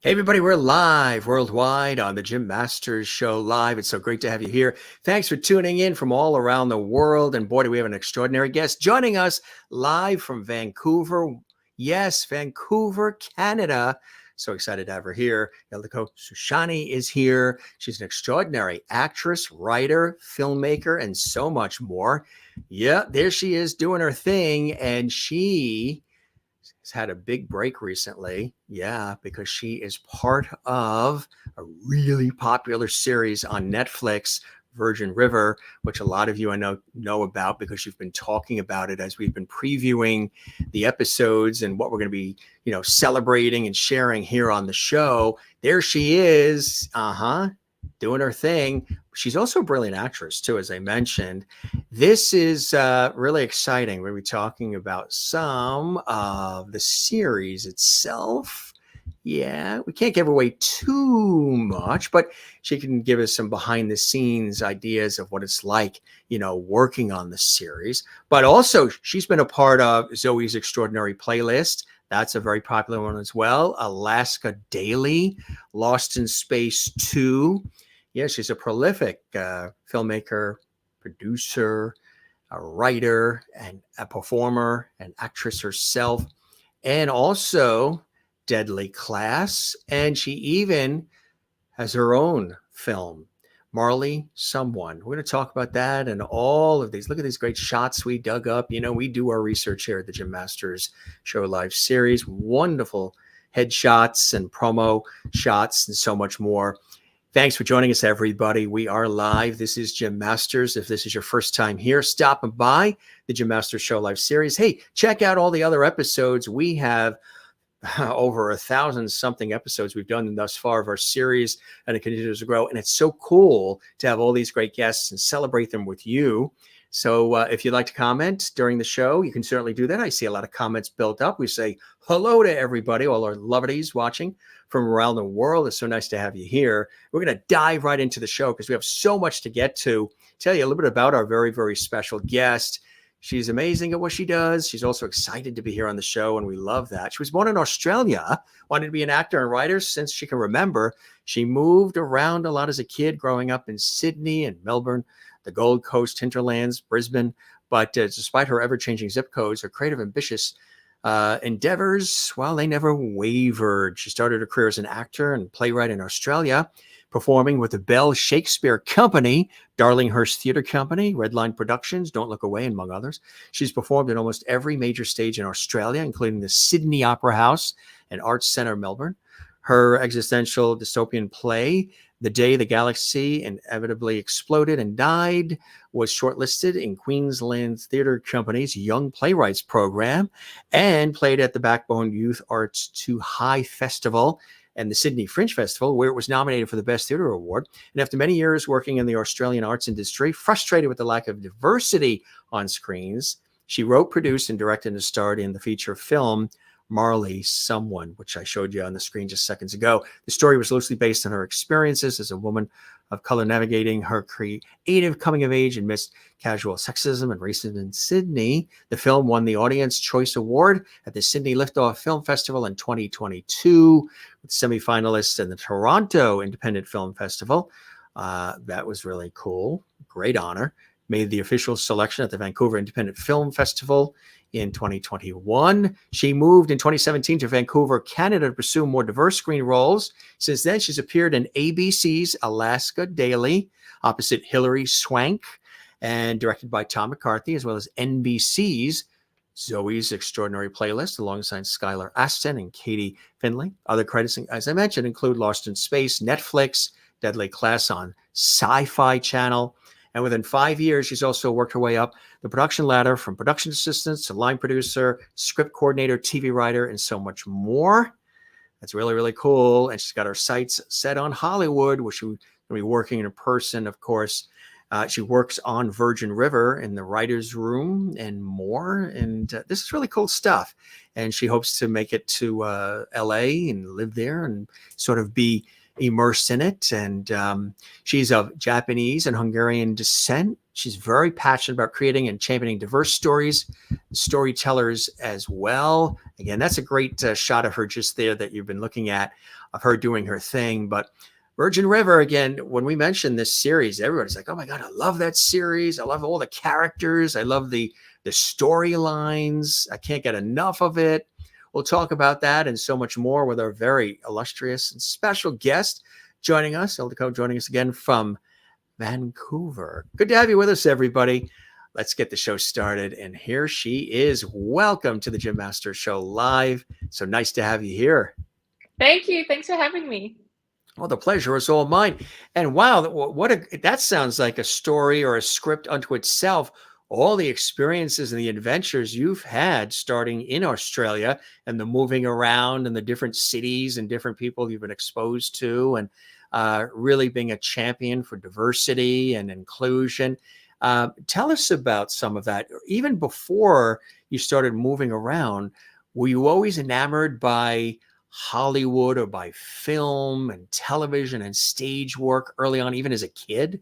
Hey, everybody, we're live worldwide on the Jim Masters Show live. It's so great to have you here. Thanks for tuning in from all around the world. And boy, do we have an extraordinary guest joining us live from Vancouver. Yes, Vancouver, Canada. So excited to have her here. Ildiko Susany is here. She's an extraordinary actress, writer, filmmaker, and so much more. Yeah, there she is doing her thing. And she has had a big break recently. Yeah, because she is part of a really popular series on Netflix, Virgin River, which a lot of you I know about because you've been talking about it as we've been previewing the episodes and what we're going to be, celebrating and sharing here on the show. There she is. Doing her thing. She's also a brilliant actress too, as I mentioned. This is really exciting. We'll be talking about some of the series itself. Yeah, we can't give away too much, but she can give us some behind the scenes ideas of what it's like, working on the series. But also, she's been a part of Zoe's Extraordinary Playlist. That's a very popular one as well. Alaska Daily, Lost in Space 2. Yeah, she's a prolific filmmaker, producer, a writer, and a performer, an actress herself, and also Deadly Class. And she even has her own film, Marley Someone. We're going to talk about that and all of these. Look at these great shots we dug up. We do our research here at the Jim Masters Show Live series. Wonderful headshots and promo shots and so much more. Thanks for joining us, everybody. We are live. This is Jim Masters. If this is your first time here, stopping by the Jim Masters Show Live series, hey, check out all the other episodes. We have over 1,000-something episodes we've done thus far of our series, and it continues to grow. And it's so cool to have all these great guests and celebrate them with you. So if you'd like to comment during the show, you can certainly do that. I see a lot of comments built up. We say hello to everybody, all our lovelies watching from around the world. It's so nice to have you here. We're going to dive right into the show because we have so much to get to. Tell you a little bit about our very, very special guest. She's amazing at what she does. She's also excited to be here on the show, and we love that. She was born in Australia, wanted to be an actor and writer since she can remember. She moved around a lot as a kid, growing up in Sydney and Melbourne, the Gold Coast hinterlands, Brisbane. But despite her ever-changing zip codes, her creative, ambitious endeavors, well, they never wavered. She started her career as an actor and playwright in Australia, performing with the Bell Shakespeare Company, Darlinghurst Theatre Company, Redline Productions, Don't Look Away, among others. She's performed in almost every major stage in Australia, including the Sydney Opera House and Arts Centre, Melbourne. Her existential dystopian play, The Day the Galaxy Inevitably Exploded and Died, was shortlisted in Queensland Theatre Company's Young Playwrights Program and played at the Backbone Youth Arts Too High Festival and the Sydney Fringe Festival, where it was nominated for the Best Theatre Award. And after many years working in the Australian arts industry, frustrated with the lack of diversity on screens, she wrote, produced, and directed and starred in the feature film Marley Someone, which I showed you on the screen just seconds ago. The story was loosely based on her experiences as a woman of color navigating her creative coming of age amidst casual sexism and racism in Sydney. The film won the Audience Choice Award at the Sydney Liftoff Film Festival in 2022, with semi-finalists in the Toronto Independent Film Festival. That was really cool. Great honor. Made the official selection at the Vancouver Independent Film Festival in 2021. She moved in 2017 to Vancouver, Canada to pursue more diverse screen roles. Since then, she's appeared in ABC's Alaska Daily opposite Hilary Swank and directed by Tom McCarthy, as well as NBC's Zoe's Extraordinary Playlist alongside Skylar Aston and Katie Finley. Other credits, as I mentioned, include Lost in Space, Netflix, Deadly Class on Sci-Fi Channel. And within 5 years, she's also worked her way up the production ladder from production assistant to line producer, script coordinator, TV writer, and so much more. That's really, really cool. And she's got her sights set on Hollywood, where she'll be working in person, of course. She works on Virgin River in the writer's room and more. And this is really cool stuff. And she hopes to make it to LA and live there and sort of be immersed in it. And she's of Japanese and Hungarian descent. She's very passionate about creating and championing diverse storytellers as well. Again, that's a great shot of her just there that you've been looking at of her doing her thing. But Virgin River, again, when we mentioned this series, everybody's like, oh my God, I love that series. I love all the characters. I love the storylines. I can't get enough of it. We'll talk about that and so much more with our very illustrious and special guest joining us, Ildiko, joining us again from Vancouver. Good to have you with us, everybody. Let's get the show started. And here she is. Welcome to the Jim Masters Show Live. So nice to have you here. Thank you. Thanks for having me. Well, the pleasure is all mine. And wow, that sounds like a story or a script unto itself. All the experiences and the adventures you've had starting in Australia and the moving around and the different cities and different people you've been exposed to, and really being a champion for diversity and inclusion. Tell us about some of that. Even before you started moving around, were you always enamored by Hollywood or by film and television and stage work early on, even as a kid?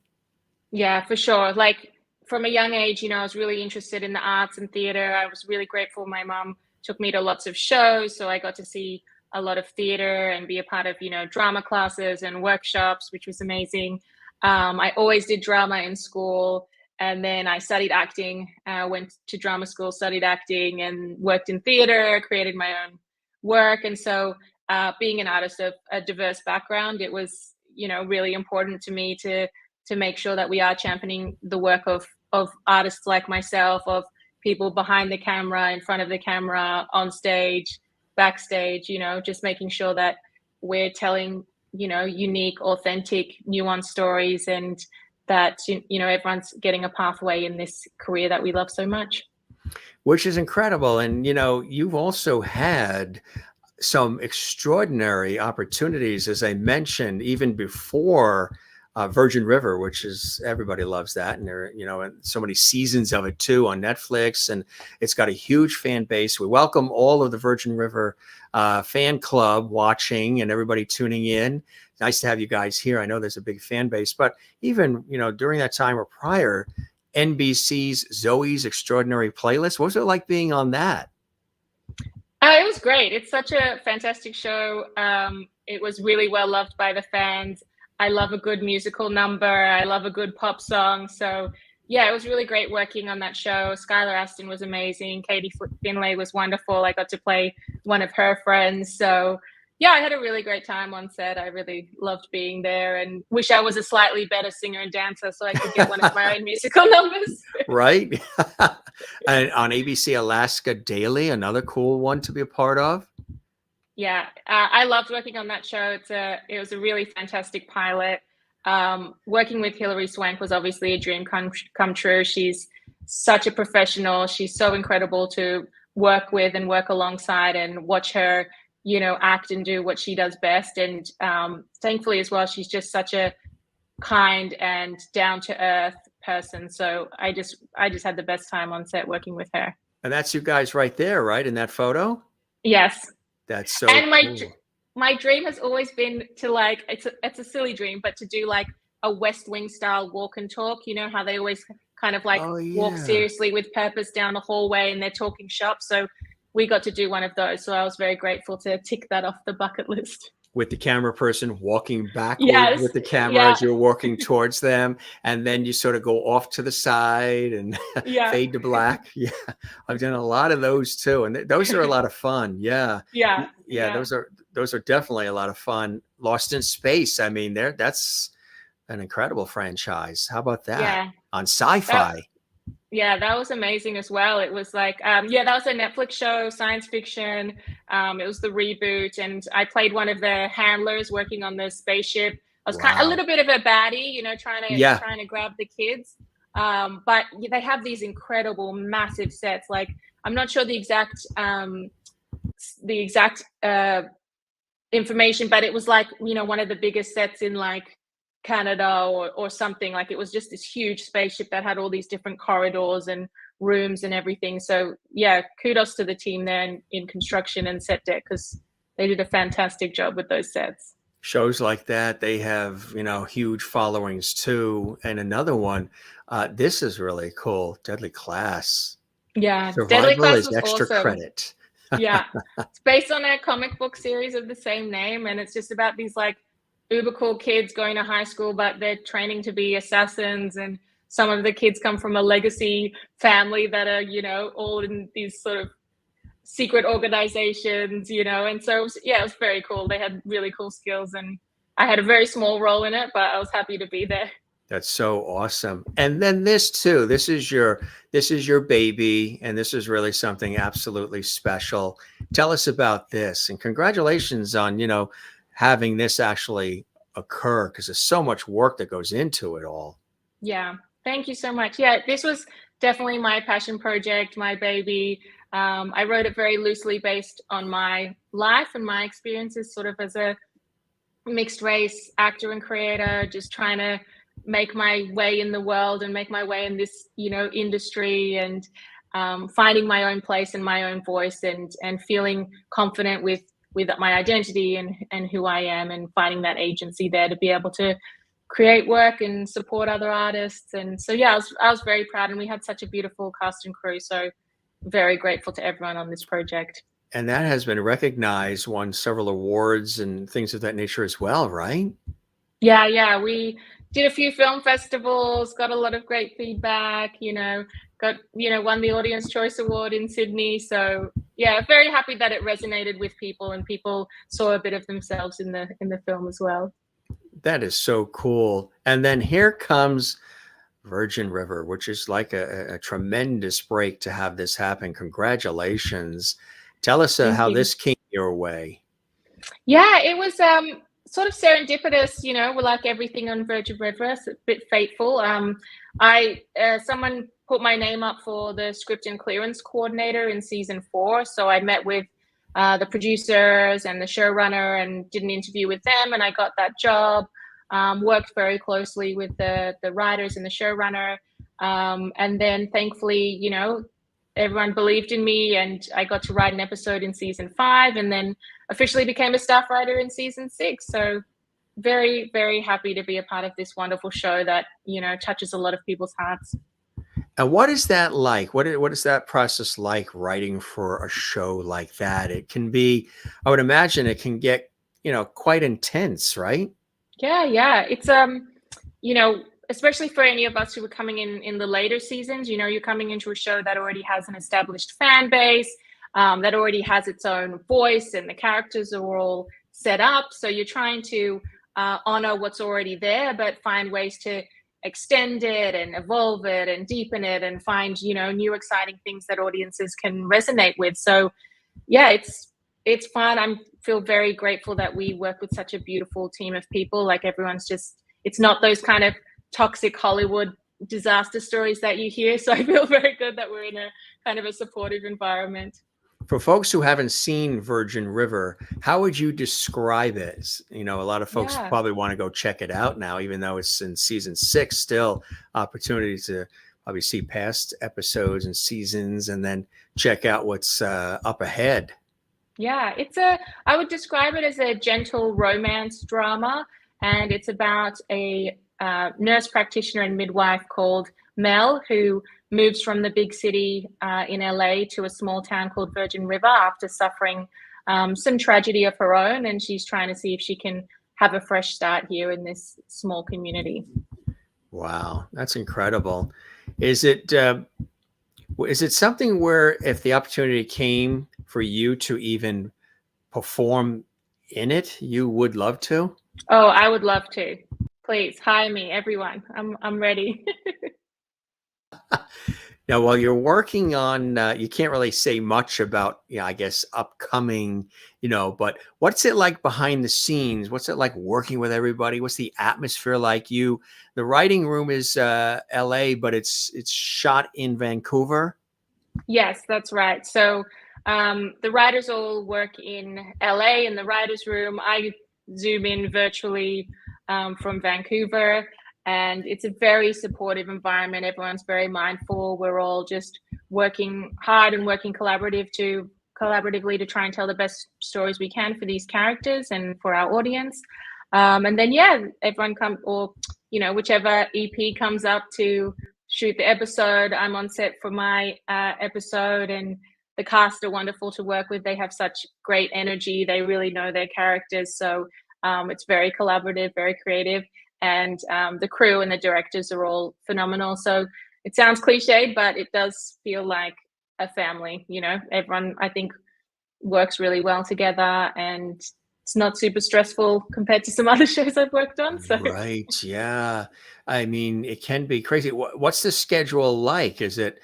Yeah, for sure. Like from a young age, I was really interested in the arts and theater. I was really grateful my mom took me to lots of shows. So I got to see a lot of theater and be a part of, drama classes and workshops, which was amazing. I always did drama in school. And then I studied acting, went to drama school, studied acting, and worked in theater, created my own work. And so being an artist of a diverse background, it was, really important to me to make sure that we are championing the work of artists like myself, of people behind the camera, in front of the camera, on stage, backstage, just making sure that we're telling, unique, authentic, nuanced stories, and that, everyone's getting a pathway in this career that we love so much. Which is incredible. And, you've also had some extraordinary opportunities, as I mentioned, even before Virgin River, which is, everybody loves that. And there, and so many seasons of it too on Netflix, and it's got a huge fan base. We welcome all of the Virgin River fan club watching and everybody tuning in. Nice to have you guys here. I know there's a big fan base, but even, during that time or prior, NBC's Zoe's Extraordinary Playlist, what was it like being on that? It was great. It's such a fantastic show. It was really well loved by the fans. I love a good musical number. I love a good pop song. So yeah, it was really great working on that show. Skylar Astin was amazing. Katie Finlay was wonderful. I got to play one of her friends. So yeah, I had a really great time on set. I really loved being there, and wish I was a slightly better singer and dancer so I could get one of my own musical numbers. Right. And on ABC Alaska Daily, another cool one to be a part of. Yeah, I loved working on that show. It was a really fantastic pilot. Working with Hilary Swank was obviously a dream come true. She's such a professional. She's so incredible to work with and work alongside, and watch her, act and do what she does best. And thankfully as well, she's just such a kind and down to earth person. So I just had the best time on set working with her. And that's you guys right there, right? In that photo? Yes. That's so and cool. My dream has always been to, it's a silly dream, but to do like a West Wing style walk and talk, how they always kind of walk seriously with purpose down the hallway and they're talking shop. So we got to do one of those. So I was very grateful to tick that off the bucket list. With the camera person walking backwards with the camera as you're walking towards them. And then you sort of go off to the side and fade to black. Yeah. I've done a lot of those too. And those are a lot of fun. Yeah. Those are definitely a lot of fun. Lost in Space. I mean, that's an incredible franchise. How about that? Yeah. On Sci-Fi. That was amazing as well. It was like, that was a Netflix show, science fiction. It was the reboot, and I played one of the handlers working on the spaceship. I was kind of a little bit of a baddie, trying to grab the kids. But they have these incredible, massive sets. Like, I'm not sure the exact information, but it was like, one of the biggest sets in like Canada or something. Like, it was just this huge spaceship that had all these different corridors and rooms and everything. So yeah, kudos to the team there in construction and set deck, because they did a fantastic job with those sets. Shows like that, they have, huge followings too. And another one, this is really cool. Deadly Class. Yeah, Survival Deadly Class is was extra awesome. credit. Yeah, it's based on a comic book series of the same name, and it's just about these like uber cool kids going to high school, but they're training to be assassins. And some of the kids come from a legacy family that are, all in these sort of secret organizations, and so yeah, it was very cool. They had really cool skills, and I had a very small role in it, but I was happy to be there. That's so awesome. And then this too, this is your baby, and this is really something absolutely special. Tell us about this, and congratulations on, having this actually occur, because there's so much work that goes into it all. Yeah, thank you so much. Yeah, this was definitely my passion project, my baby. I wrote it very loosely based on my life and my experiences, sort of as a mixed race actor and creator, just trying to make my way in the world and make my way in this, industry, and finding my own place and my own voice, and feeling confident with my identity and who I am, and finding that agency there to be able to create work and support other artists. And so yeah, I was very proud, and we had such a beautiful cast and crew. So very grateful to everyone on this project. And that has been recognized, won several awards and things of that nature as well, right? Yeah, we did a few film festivals, got a lot of great feedback, got, won the Audience Choice Award in Sydney. So yeah, very happy that it resonated with people, and people saw a bit of themselves in the film as well. That is so cool. And then here comes Virgin River, which is like a tremendous break to have this happen. Congratulations. Tell us Thank how you. this came your way. Yeah, it was sort of serendipitous, we're like everything on Virgin River, it's a bit fateful. I someone put my name up for the script and clearance coordinator in season 4, so I met with the producers and the showrunner and did an interview with them, and I got that job. Worked very closely with the writers and the showrunner, and then thankfully, everyone believed in me, and I got to write an episode in season 5, and then officially became a staff writer in season 6. So very, very happy to be a part of this wonderful show that, touches a lot of people's hearts. And what is that like? What is that process like, writing for a show like that? It can be, I would imagine it can get, quite intense, right? Yeah. It's especially for any of us who are coming in the later seasons, you're coming into a show that already has an established fan base, that already has its own voice, and the characters are all set up. So you're trying to honor what's already there, but find ways to extend it and evolve it and deepen it, and find, new exciting things that audiences can resonate with. So yeah, it's fun. I feel very grateful that we work with such a beautiful team of people. Like, everyone's just, it's not those kind of toxic Hollywood disaster stories that you hear. So I feel very good that we're in a kind of a supportive environment. For folks who haven't seen Virgin River, how would you describe it? A lot of folks Yeah. probably want to go check it out now, even though it's in season 6, still opportunity to probably see past episodes and seasons, and then check out what's up ahead. Yeah, I would describe it as a gentle romance drama, and it's about a nurse practitioner and midwife called Mel, who moves from the big city in LA to a small town called Virgin River after suffering some tragedy of her own, and she's trying to see if she can have a fresh start here in this small community. Wow, that's incredible. Is it something where, if the opportunity came for you to even perform in it, you would love to? Oh, I would love to. Please hire me, everyone. I'm ready. Now, while you're working on, you can't really say much about, I guess, upcoming, but what's it like behind the scenes? What's it like working with everybody? What's the atmosphere like? The writing room is LA, but it's shot in Vancouver. Yes, that's right. So the writers all work in LA in the writers' room. I Zoom in virtually from Vancouver, and it's a very supportive environment. Everyone's very mindful. We're all just working hard and working collaboratively to try and tell the best stories we can for these characters and for our audience. And then everyone whichever EP comes up to shoot the episode, I'm on set for my episode, and the cast are wonderful to work with. They have such great energy. They really know their characters. So it's very collaborative, very creative. And the crew and the directors are all phenomenal. So it sounds cliche, but it does feel like a family. You know, everyone, I think, works really well together, and it's not super stressful compared to some other shows I've worked on. So Right. Yeah. I mean, it can be crazy. What's the schedule like? Is it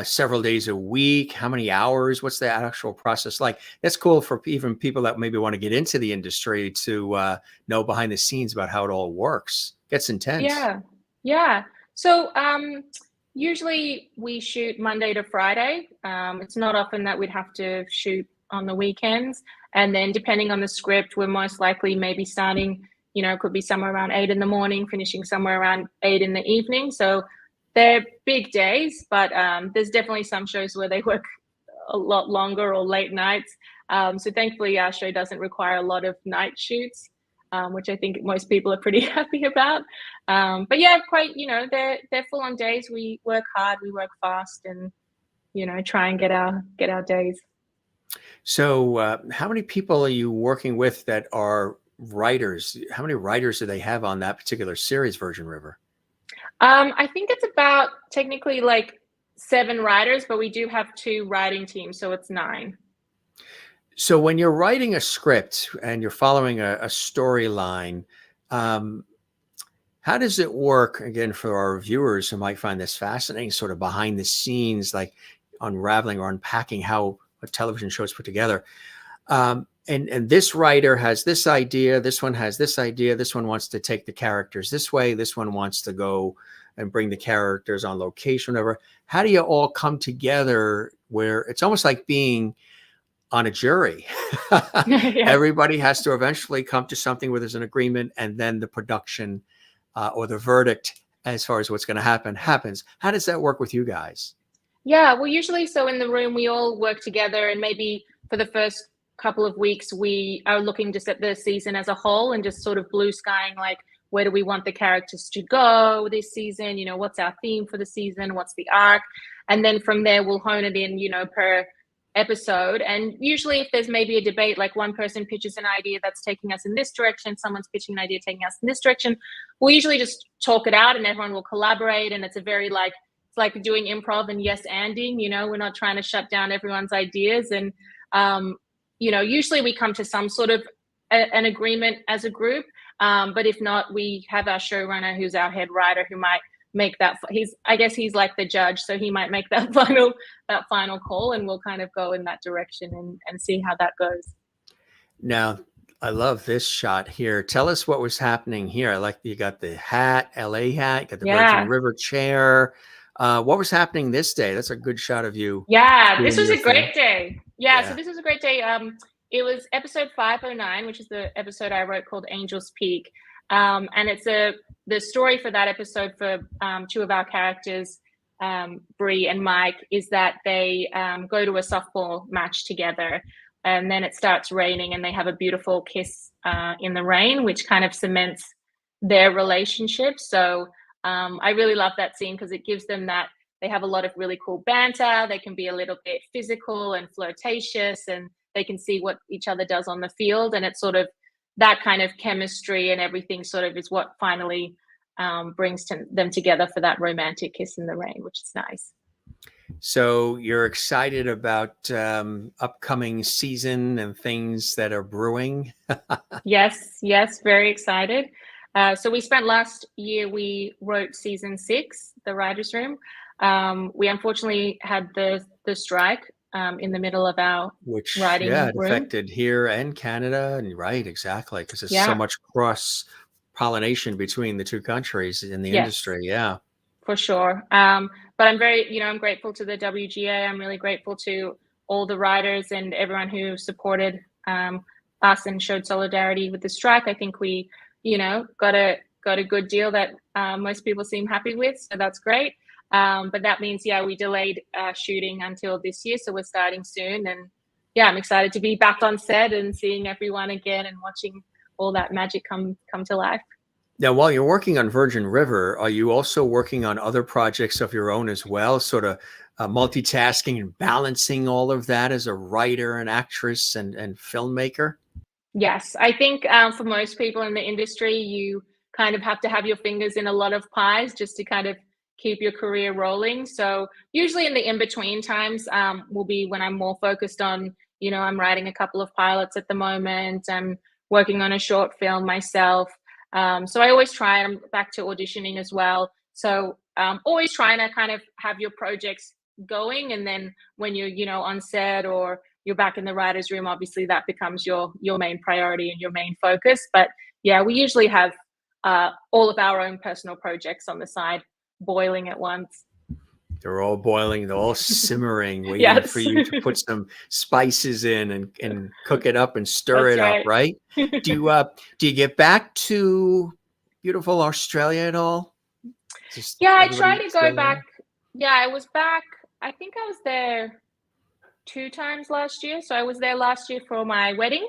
several days a week? How many hours? What's the actual process like? That's cool for even people that maybe want to get into the industry to know behind the scenes about how it all works. Gets intense. yeah, yeah. So usually we shoot Monday to Friday. It's not often that we'd have to shoot on the weekends. And then depending on the script, we're most likely maybe starting, you know, could be somewhere around 8 in the morning, finishing somewhere around 8 in the evening. So they're big days, but there's definitely some shows where they work a lot longer or late nights. So thankfully our show doesn't require a lot of night shoots, which I think most people are pretty happy about. But yeah, quite, you know, they're full on days. We work hard, we work fast, and, you know, try and get our days. So, how many people are you working with that are writers? How many writers do they have on that particular series, Virgin River? I think it's about technically like 7 writers, but we do have 2 writing teams, so it's 9. So, when you're writing a script and you're following a storyline, um, how does it work? Again, for our viewers who might find this fascinating, sort of behind the scenes, like unraveling or unpacking how a television show is put together. And this writer has this idea, this one has this idea, this one wants to take the characters this way, this one wants to go and bring the characters on location, whatever. How do you all come together where it's almost like being on a jury? Yeah. Everybody has to eventually come to something where there's an agreement, and then the production or the verdict as far as what's going to happen happens. How does that work with you guys? Yeah, well, usually, so in the room, we all work together, and maybe for the first couple of weeks, we are looking just at the season as a whole and just sort of blue skying, like, where do we want the characters to go this season? You know, what's our theme for the season? What's the arc? And then from there, we'll hone it in, you know, per episode. And usually, if there's maybe a debate, like one person pitches an idea that's taking us in this direction, someone's pitching an idea taking us in this direction, we'll usually just talk it out and everyone will collaborate. And it's a very like, it's like doing improv and yes anding, you know, we're not trying to shut down everyone's ideas. And you know, usually we come to some sort of an agreement as a group, but if not, we have our showrunner who's our head writer who might make that, I guess he's like the judge, so he might make that final call, and we'll kind of go in that direction and see how that goes. Now, I love this shot here. Tell us what was happening here. I like you got the hat, LA hat, you got the Virgin River chair. What was happening this day? That's a good shot of you. Yeah, this was a great day. Yeah, so this was a great day. It was episode 509, which is the episode I wrote called Angel's Peak. And it's the story for that episode for 2 of our characters, Bree and Mike, is that they go to a softball match together, and then it starts raining and they have a beautiful kiss in the rain, which kind of cements their relationship. So I really love that scene because it gives them that, they have a lot of really cool banter. They can be a little bit physical and flirtatious, and they can see what each other does on the field. And it's sort of that kind of chemistry and everything sort of is what finally brings them together for that romantic kiss in the rain, which is nice. So you're excited about upcoming season and things that are brewing? Yes, very excited. So we spent last year, we wrote season 6, The Writer's Room. We unfortunately had the strike in the middle of our writing room. It affected here and Canada, and right, exactly, because there's so much cross pollination between the 2 countries in the industry. Yeah, for sure. But I'm very, you know, I'm grateful to the WGA. I'm really grateful to all the writers and everyone who supported us and showed solidarity with the strike. I think we, you know, got a good deal that most people seem happy with, so that's great. But that means, we delayed shooting until this year, so we're starting soon. And I'm excited to be back on set and seeing everyone again and watching all that magic come to life. Now, while you're working on Virgin River, are you also working on other projects of your own as well, sort of multitasking and balancing all of that as a writer and actress and filmmaker? Yes, I think for most people in the industry, you kind of have to have your fingers in a lot of pies just to kind of keep your career rolling. So usually in the in-between times will be when I'm more focused on, I'm writing a couple of pilots at the moment. I'm working on a short film myself. So I always try, I'm back to auditioning as well. So always trying to kind of have your projects going. And then when you're, on set or you're back in the writer's room, obviously that becomes your main priority and your main focus. But yeah, we usually have all of our own personal projects on the side boiling at once. They're all boiling, they're all simmering, waiting for Yes. you to put some spices in and cook it up and stir That's it up, right. right? Do you get back to beautiful Australia at all? Just Yeah, I try everybody to go still back. there? Yeah, I was back. I think I was there 2 times last year. So I was there last year for my wedding,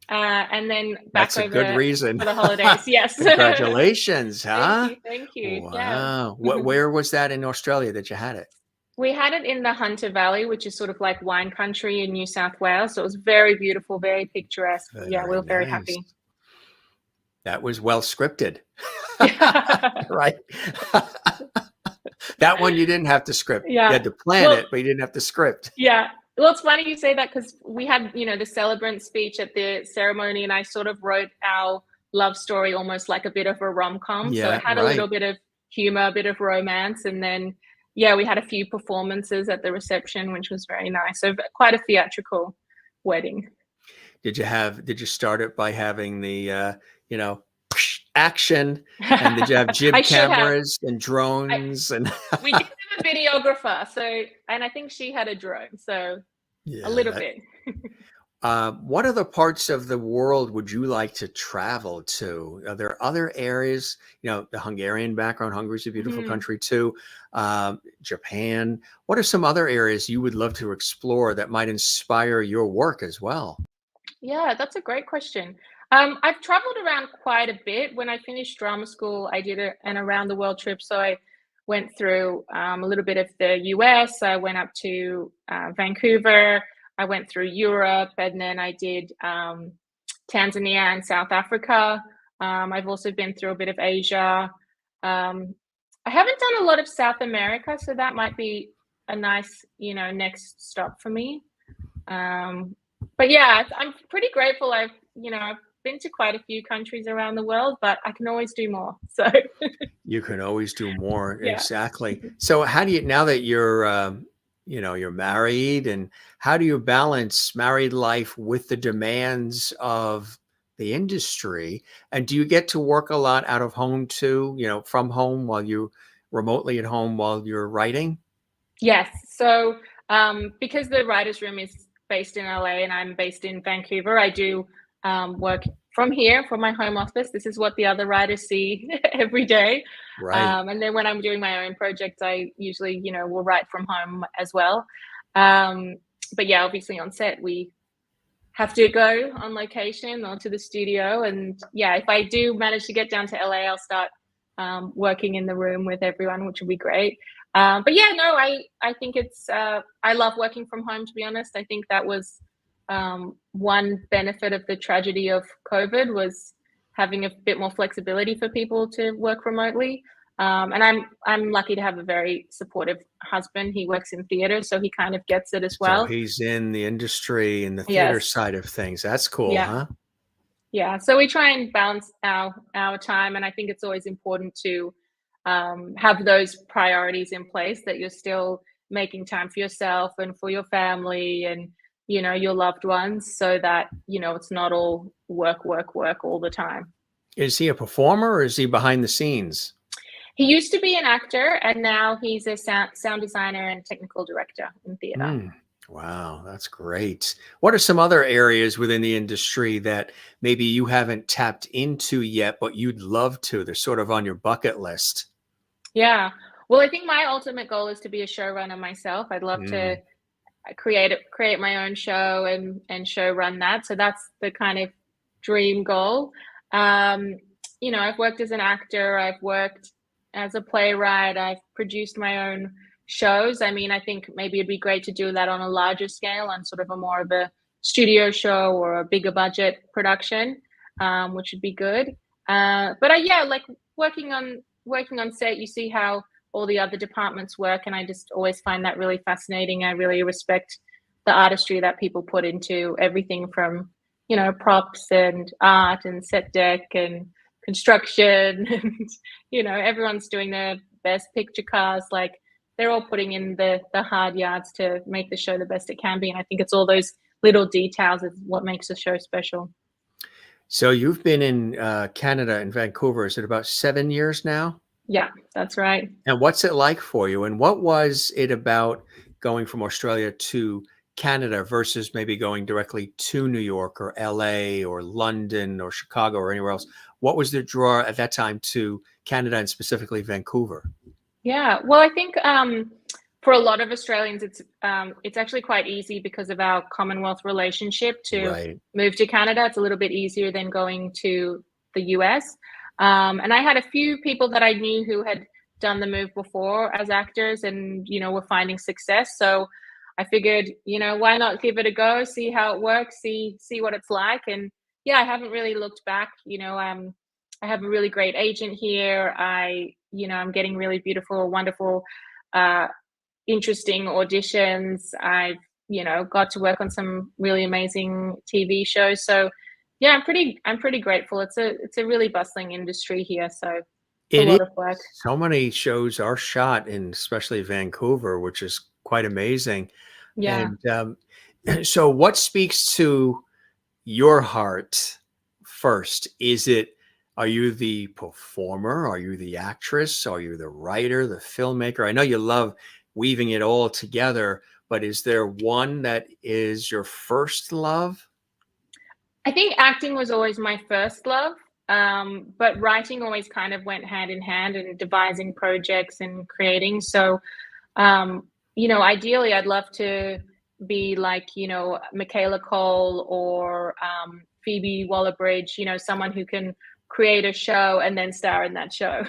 and then back That's a good over reason. for the holidays. Yes. Congratulations, Thank huh? you. Thank you. Yeah. Wow. Where was that in Australia that you had it? We had it in the Hunter Valley, which is sort of like wine country in New South Wales. So it was very beautiful, very picturesque. Yeah, we Very were very nice. happy. That was well scripted. Yeah. Right? That one you didn't have to script. You Yeah. had to plan Well, it, but you didn't have to script. yeah. Well, it's funny you say that because we had, the celebrant speech at the ceremony, and I sort of wrote our love story almost like a bit of a rom-com. So it Yeah, had a little right. bit of humor, a bit of romance, and then yeah, we had a few performances at the reception, which was very nice. So quite a theatrical wedding. Did you start it by having the you know, action, and did you have I jib should have. cameras and I, drones and we did have a videographer, so and I think she had a drone, so a yeah, little that bit. what other parts of the world would you like to travel to? Are there other areas, the Hungarian background, Hungary's a beautiful Mhm. country too. Japan. What are some other areas you would love to explore that might inspire your work as well? Yeah, that's a great question. I've traveled around quite a bit. When I finished drama school, I did an around the world trip. So I went through a little bit of the US. I went up to Vancouver. I went through Europe, and then I did Tanzania and South Africa. I've also been through a bit of Asia. Um, I haven't done a lot of South America, so that might be a nice, next stop for me. Um, but yeah, I'm pretty grateful. I've been to quite a few countries around the world, but I can always do more. So You can always do more. yeah. Exactly. So how do you, now that you're, you're married, and how do you balance married life with the demands of the industry? And do you get to work a lot out of home too, from home while you remotely at home while you're writing? Yes. So because the writers' room is based in LA and I'm based in Vancouver, I do work from here, from my home office. This is what the other writers see every day. Right. And then when I'm doing my own projects, I usually, will write from home as well. Um, but yeah, obviously on set, we have to go on location or to the studio. And yeah, if I do manage to get down to LA, I'll start working in the room with everyone, which will be great. But yeah, no, I think it's I love working from home. To be honest, I think that was one benefit of the tragedy of COVID was having a bit more flexibility for people to work remotely. And I'm lucky to have a very supportive husband. He works in theater, so he kind of gets it as So well. he's in the industry and the theater Yes, side of things. That's cool, yeah. huh? Yeah, so we try and balance our time, and I think it's always important to have those priorities in place that you're still making time for yourself and for your family and your loved ones, so that it's not all work, work, work all the time. Is he a performer or is he behind the scenes? He used to be an actor, and now he's a sound designer and technical director in theater. Mm, wow, that's great. What are some other areas within the industry that maybe you haven't tapped into yet, but you'd love to? They're sort of on your bucket list. Yeah, well, I think my ultimate goal is to be a showrunner myself. I'd love to Mm, create my own show and show run that. So that's the kind of dream goal. Um, I've worked as an actor, I've worked as a playwright, I've produced my own shows. I mean, I think maybe it'd be great to do that on a larger scale, on sort of a more of a studio show or a bigger budget production, which would be good. Yeah, like working on set, you see how all the other departments work, and I just always find that really fascinating. I really respect the artistry that people put into everything from, you know, props and art and set deck and construction and, you know, everyone's doing their best picture cast. Like, they're all putting in the hard yards to make the show the best it can be. And I think it's all those little details is what makes the show special. So you've been in Canada, in Vancouver. Is it about 7 years now? Yeah, that's right. And what's it like for you? And what was it about going from Australia to Canada versus maybe going directly to New York or LA or London or Chicago or anywhere else? What was the draw at that time to Canada and specifically Vancouver? Yeah, well, I think for a lot of Australians, it's actually quite easy because of our Commonwealth relationship to Right. move to Canada. It's a little bit easier than going to the US. And I had a few people that I knew who had done the move before as actors and, you know, were finding success. So I figured, you know, why not give it a go, see how it works, see what it's like. And yeah, I haven't really looked back. You know, I have a really great agent here. You know, I'm getting really beautiful, wonderful, uh, interesting auditions. I've, you know, got to work on some really amazing TV shows. So yeah, I'm pretty grateful. It's a really bustling industry here. So it's a It is. lot of work. So many shows are shot in especially Vancouver, which is quite amazing. Yeah. And so what speaks to your heart first? Are you the performer? Are you the actress? Are you the writer, the filmmaker? I know you love weaving it all together, but is there one that is your first love? I think acting was always my first love, but writing always kind of went hand in hand and devising projects and creating. So, you know, ideally, I'd love to be like, you know, Michaela Cole or Phoebe Waller-Bridge, you know, someone who can create a show and then star in that show.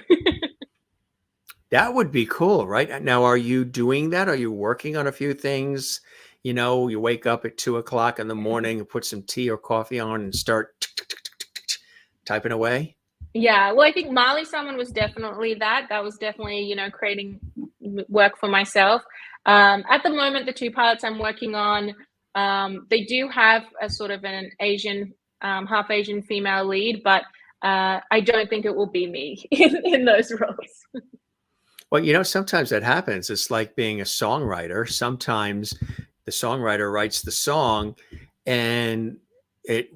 That would be cool, right? Now, are you doing that? Are you working on a few things? You know, you wake up at 2 o'clock in the morning and put some tea or coffee on and start typing away. Yeah, well, I think Marley Salmon was definitely that. That was definitely, you know, creating work for myself. At the moment, the two pilots I'm working on, they do have a sort of an Asian, half Asian female lead, but I don't think it will be me in those roles. Well, you know, sometimes that happens. It's like being a songwriter. Sometimes the songwriter writes the song and it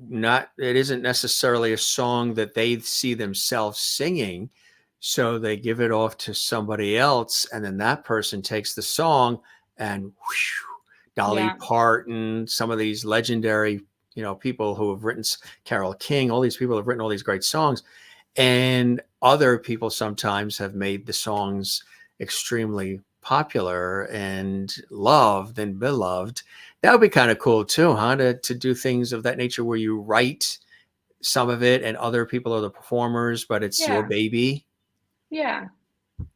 isn't necessarily a song that they see themselves singing. So they give it off to somebody else, and then that person takes the song and whew, Dolly Yeah, Parton, some of these legendary, you know, people who have written Carole King, all these people have written all these great songs. And other people sometimes have made the songs extremely popular and loved and beloved. That would be kind of cool too, huh? To do things of that nature where you write some of it and other people are the performers, but it's your yeah, baby. yeah.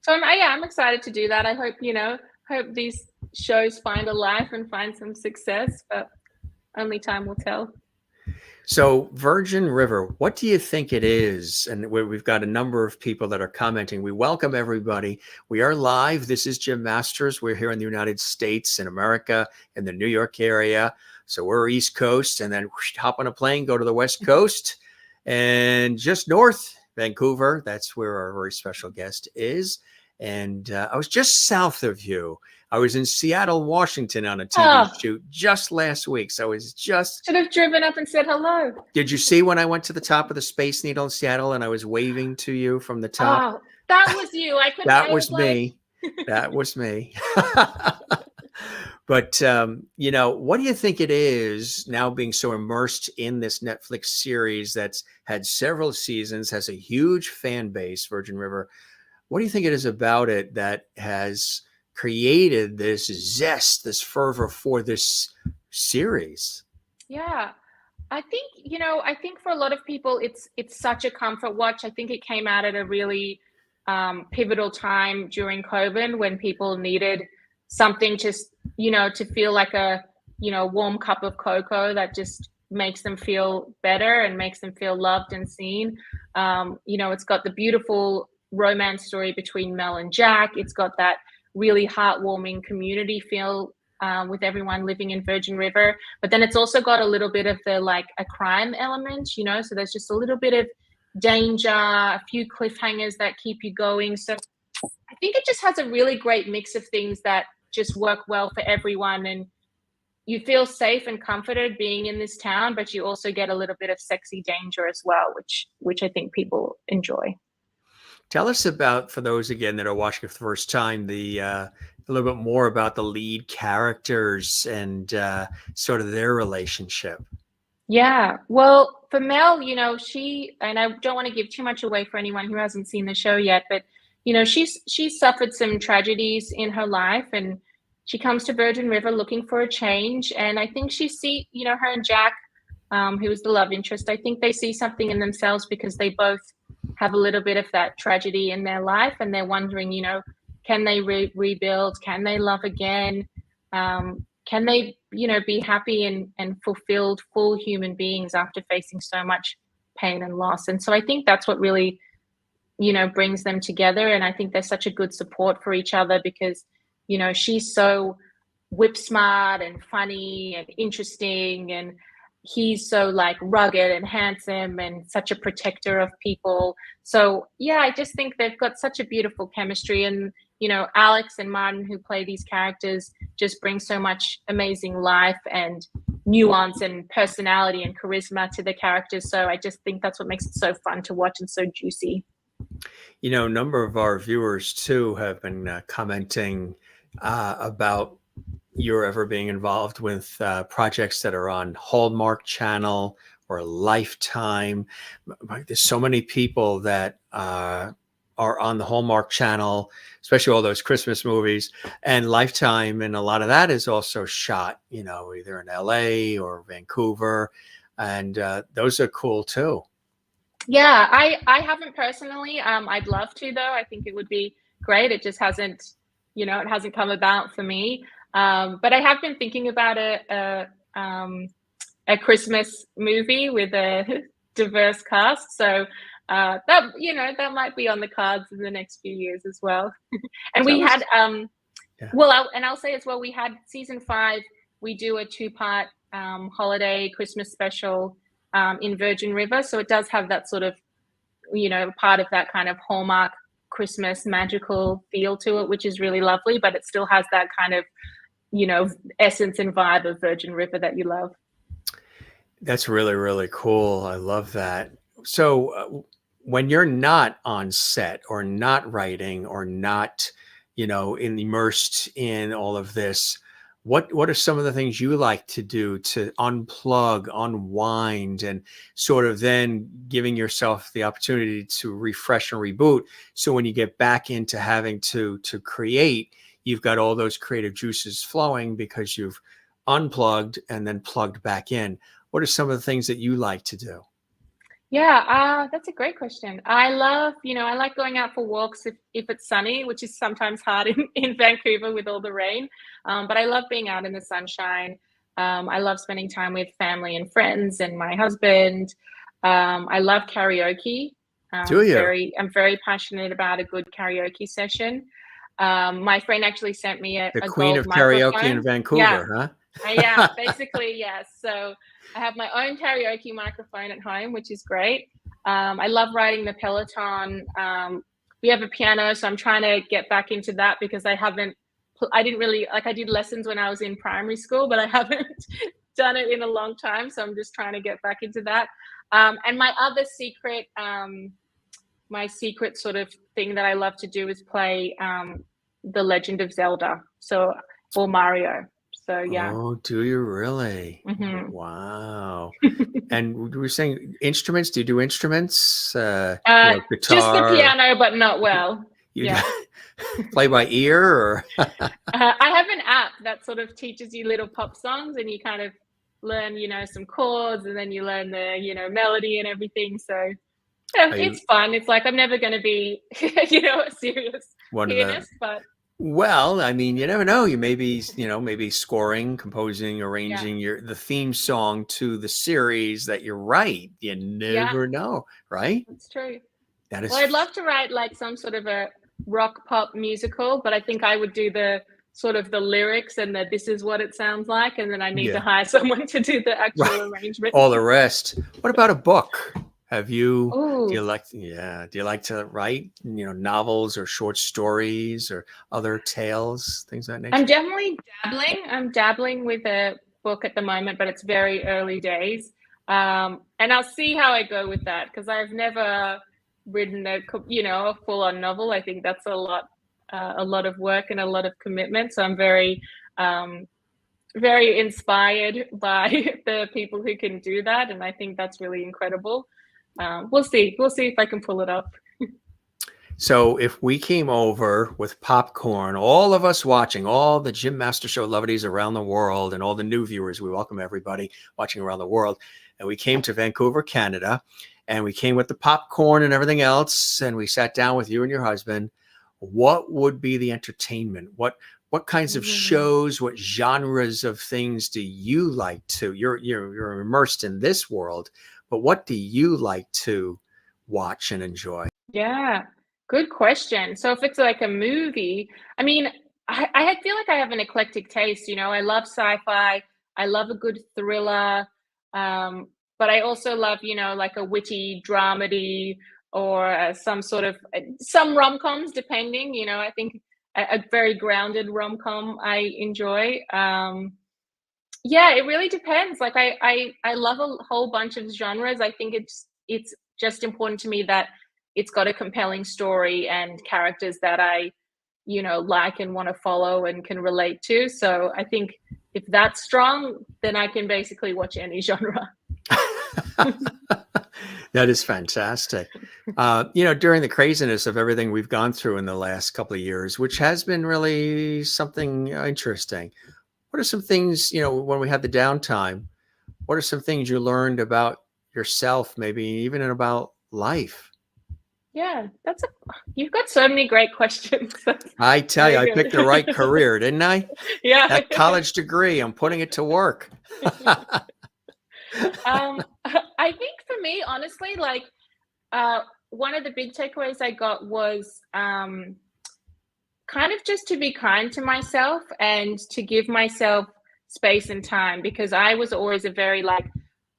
So I'm excited to do that. I hope, you know, hope these shows find a life and find some success, but only time will tell. So Virgin River, what do you think it is? And we've got a number of people that are commenting. We welcome everybody. We are live. This is Jim Masters. We're here in the United States, in America, in the New York area. So we're East Coast, and then whoosh, hop on a plane, go to the West Coast, and just north, Vancouver. That's where our very special guest is. And I was just south of you. I was in Seattle, Washington on a TV Oh, shoot just last week. So I was just should have driven up and said hello. Did you see when I went to the top of the Space Needle in Seattle and I was waving to you from the top? Oh, that was you. I couldn't, That I was was like, me. That was me. But, you know, what do you think it is now being so immersed in this Netflix series that's had several seasons, has a huge fan base, Virgin River? What do you think it is about it that has created this zest, this fervor for this series? yeah. I think, you know, I think for a lot of people, it's such a comfort watch. I think it came out at a really pivotal time during COVID when people needed something just, to feel like a, warm cup of cocoa that just makes them feel better and makes them feel loved and seen. It's got the beautiful romance story between Mel and Jack. It's got that really heartwarming community feel with everyone living in Virgin River. But then it's also got a little bit of the like a crime element, so there's just a little bit of danger, a few cliffhangers that keep you going. So I think it just has a really great mix of things that just work well for everyone. And you feel safe and comforted being in this town, but you also get a little bit of sexy danger as well, which I think people enjoy. Tell us about, for those again that are watching for the first time, a little bit more about the lead characters and sort of their relationship. Yeah, well, for Mel, she, and I don't want to give too much away for anyone who hasn't seen the show yet, but she's suffered some tragedies in her life, and she comes to Virgin River looking for a change. And I think she see, her and Jack, who is the love interest, I think they see something in themselves because they both have a little bit of that tragedy in their life, and they're wondering, can they rebuild? Can they love again? Can they, be happy and fulfilled, full human beings after facing so much pain and loss? And so I think that's what really, brings them together. And I think they're such a good support for each other because, she's so whip smart and funny and interesting, and he's so like rugged and handsome and such a protector of people. So yeah, I just think they've got such a beautiful chemistry, and Alex and Martin, who play these characters, just bring so much amazing life and nuance and personality and charisma to the characters. So I just think that's what makes it so fun to watch and so juicy. A number of our viewers too have been commenting about your ever being involved with projects that are on Hallmark Channel or Lifetime. There's so many people that are on the Hallmark Channel, especially all those Christmas movies, and Lifetime, and a lot of that is also shot, either in LA or Vancouver, and those are cool too. Yeah, I haven't personally. I'd love to though. I think it would be great. It just hasn't, it hasn't come about for me. But I have been thinking about a Christmas movie with a diverse cast. So that might be on the cards in the next few years as well. And we had I'll say as well, we had season 5. We do a 2-part holiday Christmas special in Virgin River. So it does have that sort of, part of that kind of Hallmark Christmas magical feel to it, which is really lovely, but it still has that kind of, essence and vibe of Virgin River that you love. That's really, really cool. I love that. So when you're not on set or not writing or not, immersed in all of this, what are some of the things you like to do to unplug, unwind, and sort of then giving yourself the opportunity to refresh and reboot? So when you get back into having to create, you've got all those creative juices flowing because you've unplugged and then plugged back in. What are some of the things that you like to do? Yeah, that's a great question. I love, I like going out for walks if it's sunny, which is sometimes hard in Vancouver with all the rain. But I love being out in the sunshine. I love spending time with family and friends and my husband. I love karaoke. Do you? I'm very passionate about a good karaoke session. My friend actually sent me a queen gold of karaoke microphone. in Vancouver, huh? Yeah, basically, yes. So I have my own karaoke microphone at home, which is great. I love riding the Peloton. We have a piano, so I'm trying to get back into that because I didn't really, I did lessons when I was in primary school, but I haven't done it in a long time. So I'm just trying to get back into that. And my other secret, sort of thing that I love to do is play The Legend of Zelda, or Mario. So yeah. Oh, do you really? Mm-hmm. Wow. And we were saying instruments. Do you do instruments? Guitar, just the piano, but not well. Play by ear, or? I have an app that sort of teaches you little pop songs, and you kind of learn, some chords, and then you learn the, melody and everything. So it's fun. It's like I'm never going to be, a serious pianist, but. Well, I mean, you never know. You may be, maybe scoring, composing, Yeah, arranging the theme song to the series that you write. You yeah, never know, right? that's true. That Well, I'd is love to write like some sort of a rock pop musical, but I think I would do the sort of the lyrics and the this is what it sounds like, and then I need to yeah, hire someone to do the right. actual arrangement. All the rest. What about a book? Have you, do you Oh, like, yeah, do you like to write, novels or short stories or other tales, things of that I'm nature? definitely dabbling. I'm dabbling with a book at the moment, but it's very early days. And I'll see how I go with that because I've never written a full-on novel. I think that's a lot of work and a lot of commitment. So I'm um, very inspired by the people who can do that, and I think that's really incredible. We'll see. We'll see if I can pull it off. So if we came over with popcorn, all of us watching, all the Jim Master Show lovedies around the world and all the new viewers, we welcome everybody watching around the world. And we came to Vancouver, Canada, and we came with the popcorn and everything else, and we sat down with you and your husband. What would be the entertainment? What kinds of Mhm. shows, what genres of things do you like to? You're immersed in this world, but what do you like to watch and enjoy? Yeah, good question. So if it's like a movie, I mean, I feel like I have an eclectic taste. I love sci-fi. I love a good thriller, um, but I also love, like a witty dramedy or some sort of some rom-coms, depending. I think a very grounded rom-com I enjoy. Yeah, it really depends. Like I love a whole bunch of genres. I think it's just important to me that it's got a compelling story and characters that I, like and want to follow and can relate to. So I think if that's strong, then I can basically watch any genre. That is fantastic. During the craziness of everything we've gone through in the last couple of years, which has been really something interesting. What are some things, when we had the downtime, what are some things you learned about yourself, maybe even about life? Yeah, you've got so many great questions. That's I tell you, very I picked the right good. career, didn't I? Yeah. That college degree, I'm putting it to work. I think for me, honestly, like uh, one of the big takeaways I got was kind of just to be kind to myself and to give myself space and time because I was always a very like,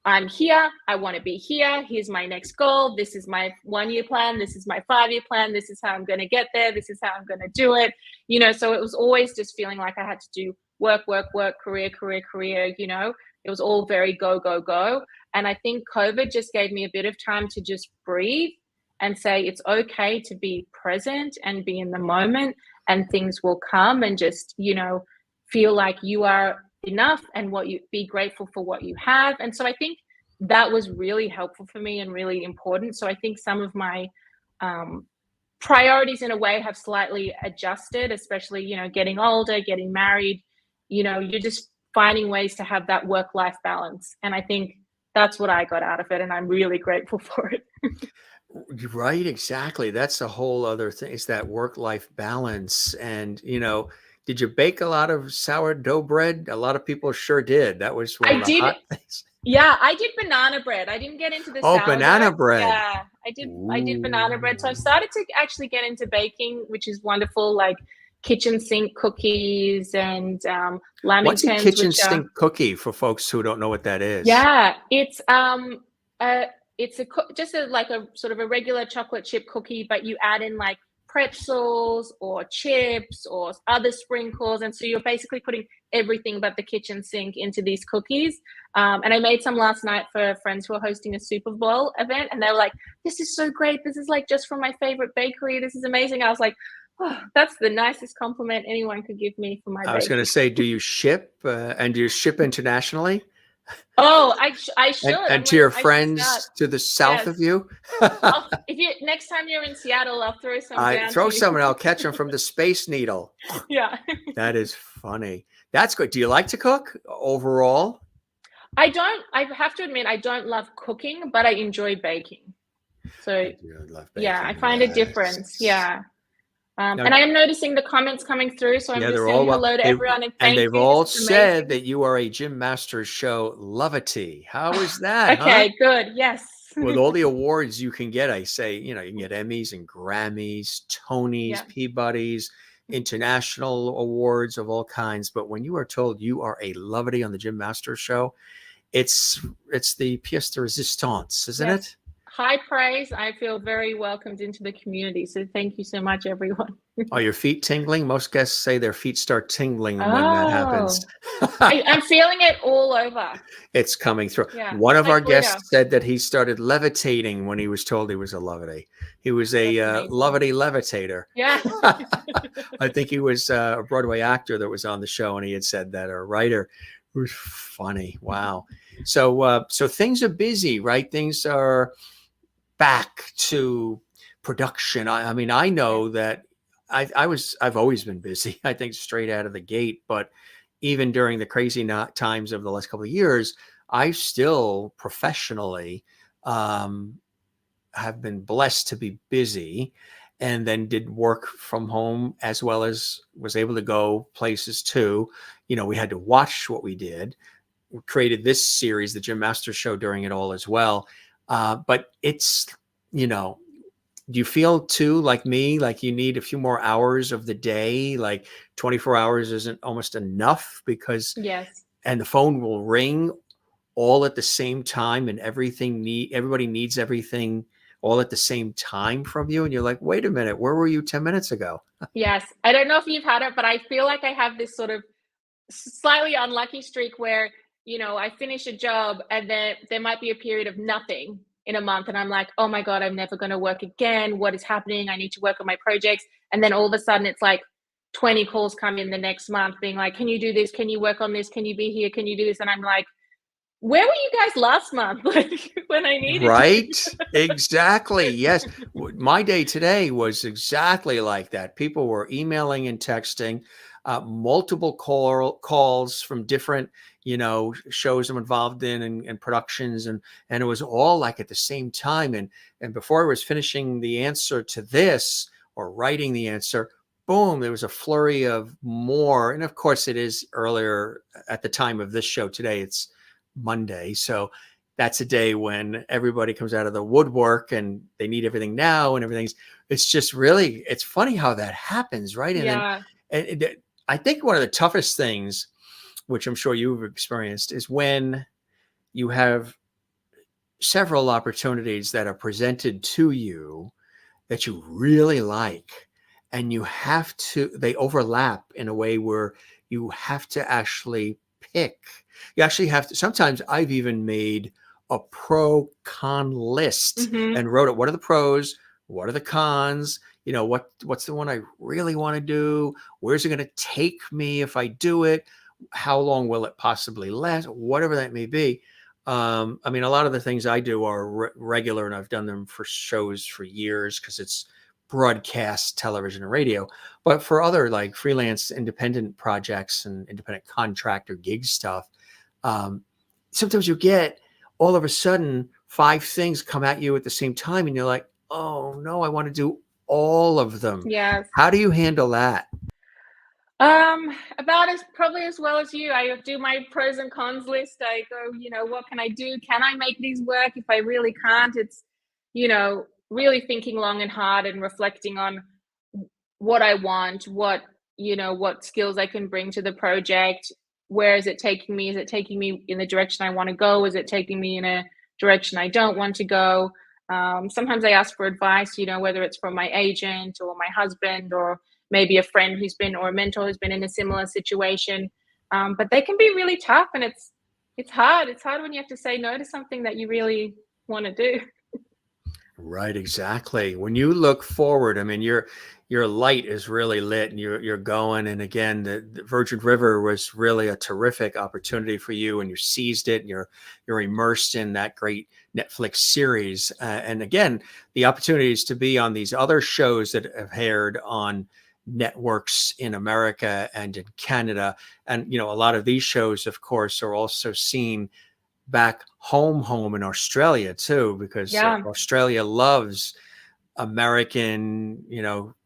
I'm here, I want to be here, here's my next goal, this is my 1 year plan, this is my 5 year plan, this is how I'm going to get there, this is how I'm going to do it. So it was always just feeling like I had to do work, work, work, career, career, career. It was all very go, go, go. And I think COVID just gave me a bit of time to just breathe and say it's okay to be present and be in the moment and things will come and just feel like you are enough and what you be grateful for what you have. And so I think that was really helpful for me and really important. So I think some of my um, priorities in a way have slightly adjusted, especially getting older, getting married. You're just finding ways to have that work life balance, and I think that's what I got out of it, and I'm really grateful for it. Right, exactly. That's a whole other thing. It's that work-life balance. And, did you bake a lot of sourdough bread? A lot of people sure did. That was one I of the did. hot things. Yeah, I did banana bread. I didn't get into the Oh, sourdough. banana bread. Yeah, I did banana bread. So I've Ooh. started to actually get into baking, which is wonderful, like kitchen sink cookies and What's a lamingtons, kitchen which are sink cookie for folks who don't know what that is? yeah, uh it's just like a sort of a regular chocolate chip cookie, but you add in like pretzels or chips or other sprinkles, and so you're basically putting everything but the kitchen sink into these cookies. And I made some last night for friends who are hosting a Super Bowl event, and they were like, "This is so great! This is like just from my favorite bakery. This is amazing." I was like, "Oh, that's the nicest compliment anyone could give me for my I was going to baking." say, do you ship and do you ship internationally Oh, I should. and to your I should start. friends to the south Yes. of you? If you next time you're in Seattle, I'll throw some I down to throw you. some and I'll catch them from the Space Needle. Yeah. That is funny. That's good. Do you like to cook overall? I have to admit I don't love cooking, but I enjoy baking. I So do love yeah, I baking. find a difference. Yes. Yeah. And I am noticing the comments coming through, so I'm Yeah, just they're all saying well. hello to everyone and And thank they've you. This all is said amazing. that you are a Jim Masters show lovety. How is that, huh? Okay, good. Yes. With all the awards you can get, I say, you can get Emmys and Grammys, Tonys, Yeah. Peabodys, international awards of all kinds. But when you are told you are a lovety on the Jim Masters show, it's the pièce de résistance, isn't Yes. it? High praise. I feel very welcomed into the community. So thank you so much, everyone. Are your feet tingling? Most guests say their feet start tingling when that happens. Oh, I'm feeling it all over. It's coming through. Yeah, One it's of like our glitter. guests said that he started levitating when he was told he was a lovety. He was a That's amazing. lovety levitator. Yeah. I think he was a Broadway actor that was on the show, and he had said that, or a writer. It was funny. Wow. So things are busy, right? Things are back to production. I mean, I know that I've always been busy. I think straight out of the gate, but even during the crazy times of the last couple of years, I still professionally have been blessed to be busy, and then did work from home as well as was able to go places too. We had to watch what we did. We created this series, the Jim Masters Show, during it all as well. But it's, do you feel too like me, like you need a few more hours of the day? Like 24 hours isn't almost enough because, Yes. and the phone will ring all at the same time, and everybody needs everything all at the same time from you. And you're like, wait a minute, where were you 10 minutes ago? Yes. I don't know if you've had it, but I feel like I have this sort of slightly unlucky streak where, I finish a job and then there might be a period of nothing in a month. And I'm like, oh my God, I'm never going to work again. What is happening? I need to work on my projects. And then all of a sudden it's like 20 calls come in the next month being like, can you do this? Can you work on this? Can you be here? Can you do this? And I'm like, where were you guys last month? Like when I needed you? Right? Exactly. Yes. My day today was exactly like that. People were emailing and texting, multiple calls from different, shows I'm involved in, and productions. And it was all like at the same time. And before I was finishing the answer to this or writing the answer, boom, there was a flurry of more. And of course it is earlier at the time of this show today. It's Monday. So that's a day when everybody comes out of the woodwork and they need everything now, and it's just really, it's funny how that happens. Right. And Yeah. then I think one of the toughest things, which I'm sure you've experienced, is when you have several opportunities that are presented to you that you really like, and they overlap in a way where you have to actually pick. You actually have to, sometimes I've even made a pro con list and wrote it. What are the pros? What are the cons? What's the one I really want to do? Where's it going to take me if I do it? How long will it possibly last? Whatever that may be. I mean, a lot of the things I do are regular, and I've done them for shows for years because it's broadcast television and radio. But for other like freelance independent projects and independent contractor gig stuff, sometimes you get all of a sudden 5 things come at you at the same time, and you're like, oh no, I want to do all of them. Yes. How do you handle that? About as probably as well as you. I do my pros and cons list. I go, what can I do? Can I make these work? If I really can't, it's, really thinking long and hard and reflecting on what I want, what skills I can bring to the project. Where is it taking me? Is it taking me in the direction I want to go? Is it taking me in a direction I don't want to go? Sometimes I ask for advice, whether it's from my agent or my husband or maybe a friend or a mentor who's been in a similar situation. But they can be really tough, and it's hard. It's hard when you have to say no to something that you really want to do. Right, exactly. When you look forward, I mean, your light is really lit, and you're going. And again, the Virgin River was really a terrific opportunity for you, and you seized it. And you're immersed in that great Netflix series. And again, the opportunities to be on these other shows that have aired on networks in America and in Canada, and a lot of these shows, of course, are also seen back home in Australia too, because Yeah. Australia loves American,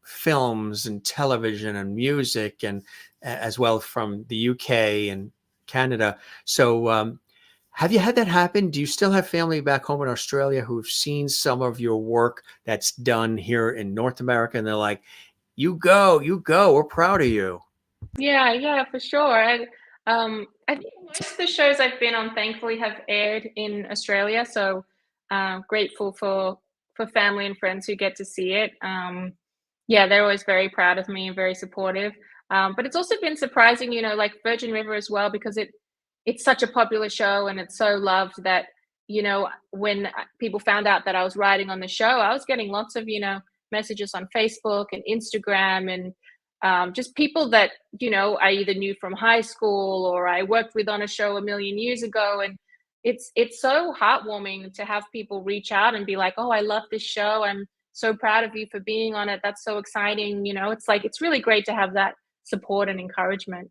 films and television and music, and as well from the UK and Canada. So, have you had that happen? Do you still have family back home in Australia who've seen some of your work that's done here in North America, and they're like, you go, we're proud of you. Yeah, yeah, for sure. I think most of the shows I've been on, thankfully, have aired in Australia. So grateful for family and friends who get to see it. Yeah, they're always very proud of me and very supportive. But it's also been surprising, like Virgin River as well, because it's such a popular show and it's so loved that when people found out that I was writing on the show, I was getting lots of messages on Facebook and Instagram and just people that I either knew from high school or I worked with on a show a million years ago, and it's so heartwarming to have people reach out and be like, "Oh, I love this show. I'm so proud of you for being on it. That's so exciting." It's like it's really great to have that support and encouragement.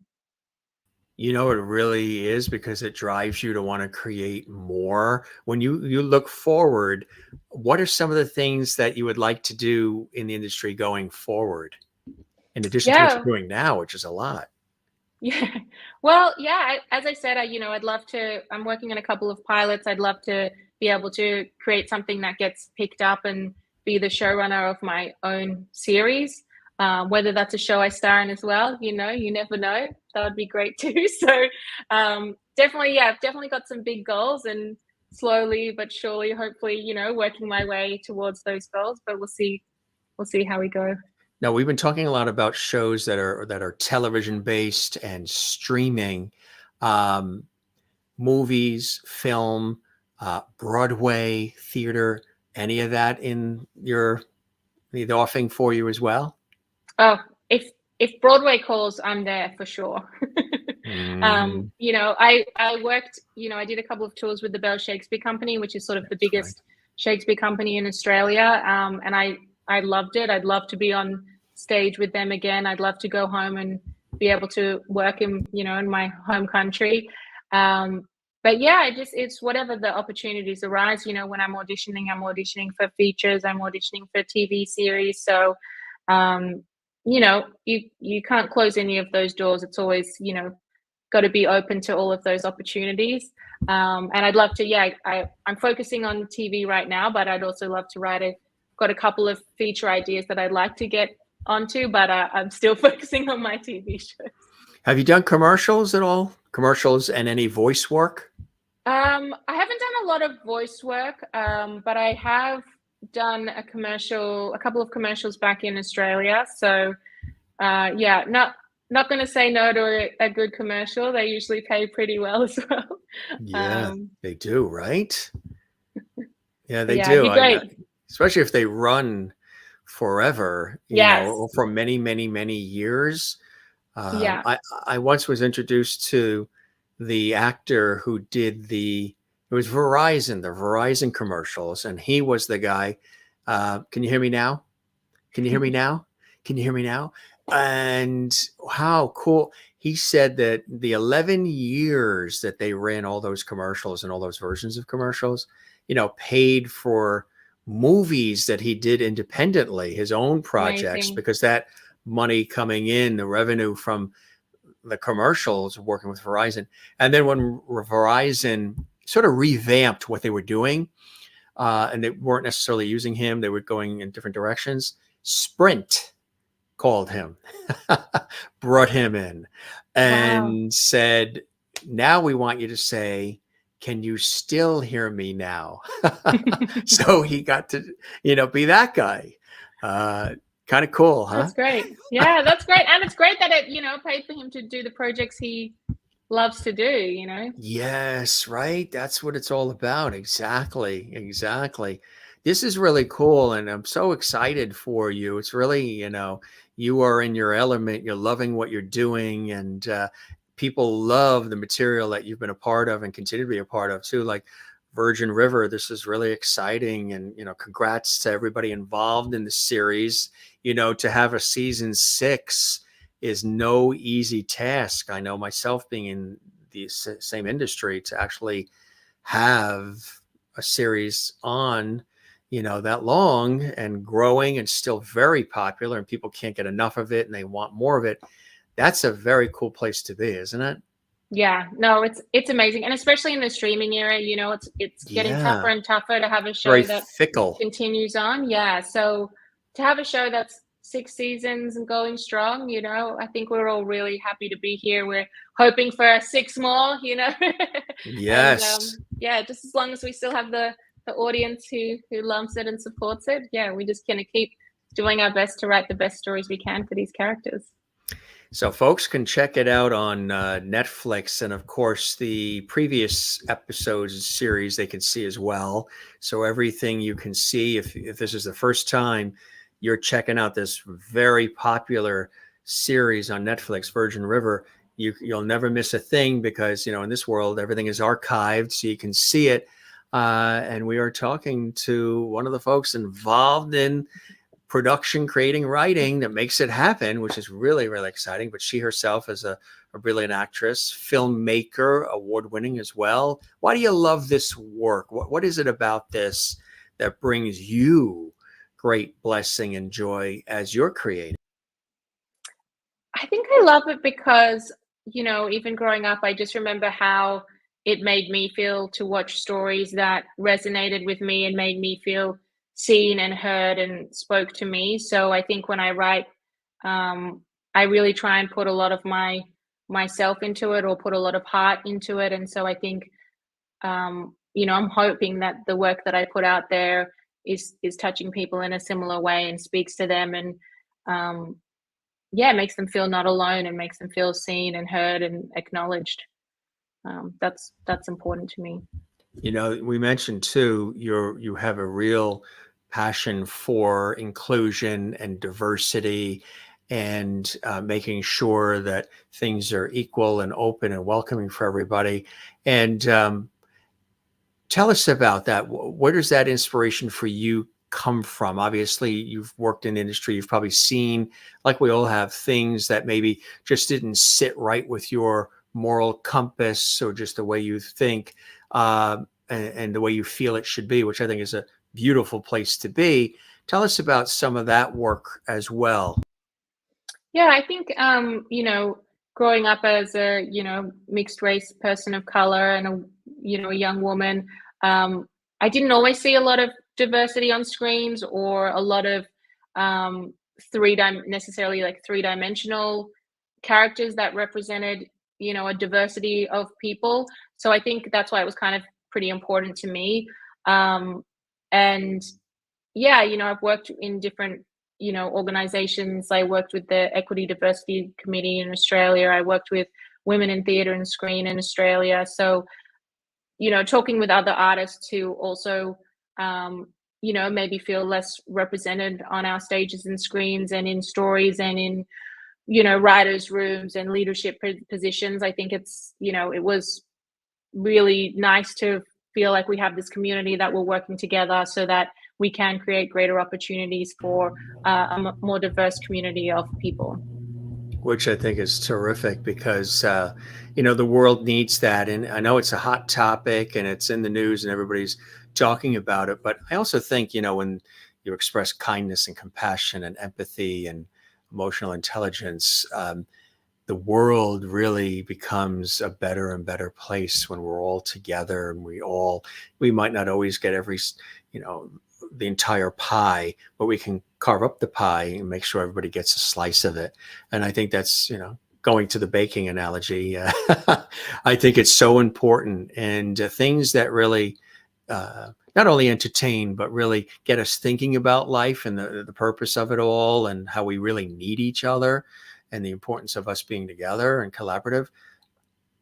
It really is, because it drives you to want to create more. When you look forward, what are some of the things that you would like to do in the industry going forward, in addition to what Yeah, you're doing now, which is a lot? yeah. Well, yeah, as I said, I'd love to. I'm working on a couple of pilots. I'd love to be able to create something that gets picked up and be the showrunner of my own series. Whether that's a show I star in as well, you never know. That would be great too. So, definitely, yeah, I've definitely got some big goals, and slowly but surely, hopefully, working my way towards those goals. But we'll see. We'll see how we go. Now, we've been talking a lot about shows that are television based and streaming, um, movies, film, Broadway, theater. Any of that in the offing for you as well? Oh, if Broadway calls, I'm there for sure. Mm, I worked, I did a couple of tours with the Bell Shakespeare Company, which is sort of the that's right. biggest Shakespeare company in Australia. And I loved it. I'd love to be on stage with them again. I'd love to go home and be able to work in my home country. Um, but yeah, it's whatever the opportunities arise. When I'm auditioning for features, I'm auditioning for TV series. So um, you can't close any of those doors. It's always, got to be open to all of those opportunities. And I'd love to, yeah, I'm focusing on TV right now, but I'd also love to got a couple of feature ideas that I'd like to get onto, but I'm still focusing on my TV shows. Have you done commercials at all? Commercials and any voice work? I haven't done a lot of voice work, but I have done a couple of commercials back in Australia. So yeah, not going to say no to a good commercial. They usually pay pretty well as well. Yeah, Um, they do, right? Yeah, but they yeah, it'd do. be great. Especially if they run forever, Yes. or for many, many, many years. Yeah. I once was introduced to the actor who did it was Verizon, the Verizon commercials, and he was the guy. Can you hear me now? Can you hear me now? Can you hear me now? And how cool. He said that the 11 years that they ran all those commercials and all those versions of commercials, paid for movies that he did independently, his own projects, Amazing. because that money coming in, the revenue from the commercials working with Verizon. And then when Verizon sort of revamped what they were doing, and they weren't necessarily using him, they were going in different directions. Sprint called him, brought him in, Wow. and said, "Now we want you to say, 'Can you still hear me now?'" So he got to, be that guy. Uh, Kind of cool, huh? That's great. Yeah, that's great. And it's great that it, paid for him to do the projects he loves to do. Yes, right. That's what it's all about. Exactly. Exactly. This is really cool. And I'm so excited for you. It's really, you are in your element. You're loving what you're doing. And people love the material that you've been a part of and continue to be a part of too. Like Virgin River, this is really exciting. And, congrats to everybody involved in the series. To have a season 6 is no easy task. I know myself, being in the same industry, to actually have a series on, that long and growing and still very popular, and people can't get enough of it and they want more of it. That's a very cool place to be, isn't it? Yeah, no, it's amazing, and especially in the streaming era, it's getting tougher Yeah. and tougher to have a Very show that fickle. continues on. Yeah, so to have a show that's 6 seasons and going strong, I think we're all really happy to be here. We're hoping for 6 more, and, Yes. yeah, just as long as we still have the audience who loves it and supports it, yeah, we're just gonna keep doing our best to write the best stories we can for these characters. So folks can check it out on Netflix, and of course the previous episodes and series they can see as well. So everything you can see, if this is the first time you're checking out this very popular series on Netflix, Virgin River, you'll never miss a thing, because in this world everything is archived, so you can see it. And we are talking to one of the folks involved in production, creating, writing that makes it happen, which is really, really exciting. But she herself is a brilliant actress, filmmaker, award winning as well. Why do you love this work? What is it about this that brings you great blessing and joy as you're creating? I think I love it because, even growing up, I just remember how it made me feel to watch stories that resonated with me and made me feel seen and heard and spoke to me. So I think when I write, I really try and put a lot of myself into it, or put a lot of heart into it. And so I think, I'm hoping that the work that I put out there is touching people in a similar way and speaks to them, and um, yeah, it makes them feel not alone and makes them feel seen and heard and acknowledged. That's important to me. We mentioned too, you have a real passion for inclusion and diversity, and making sure that things are equal and open and welcoming for everybody. And tell us about that. Where does that inspiration for you come from? Obviously, you've worked in industry. You've probably seen, like we all have, things that maybe just didn't sit right with your moral compass, or just the way you think, and the way you feel it should be, which I think is a beautiful place to be. Tell us about some of that work as well. Yeah, I think growing up as a mixed race person of color and a young woman, I didn't always see a lot of diversity on screens, or a lot of um, necessarily like three-dimensional characters that represented a diversity of people. So I think that's why it was kind of pretty important to me. Um, and yeah, I've worked in different, organizations. I worked with the Equity Diversity Committee in Australia. I worked with Women in Theatre and Screen in Australia. So, talking with other artists who also, maybe feel less represented on our stages and screens and in stories and in, writers' rooms and leadership positions. I think it was really nice to feel like we have this community that we're working together so that we can create greater opportunities for a more diverse community of people. Which I think is terrific, because the world needs that. And I know it's a hot topic and it's in the news and everybody's talking about it, but I also think, when you express kindness and compassion and empathy and emotional intelligence, the world really becomes a better and better place when we're all together, and we might not always get you know, the entire pie, but we can carve up the pie and make sure everybody gets a slice of it. And I think that's, going to the baking analogy. I think it's so important, and things that really, not only entertain, but really get us thinking about life and the purpose of it all, and how we really need each other, and the importance of us being together and collaborative.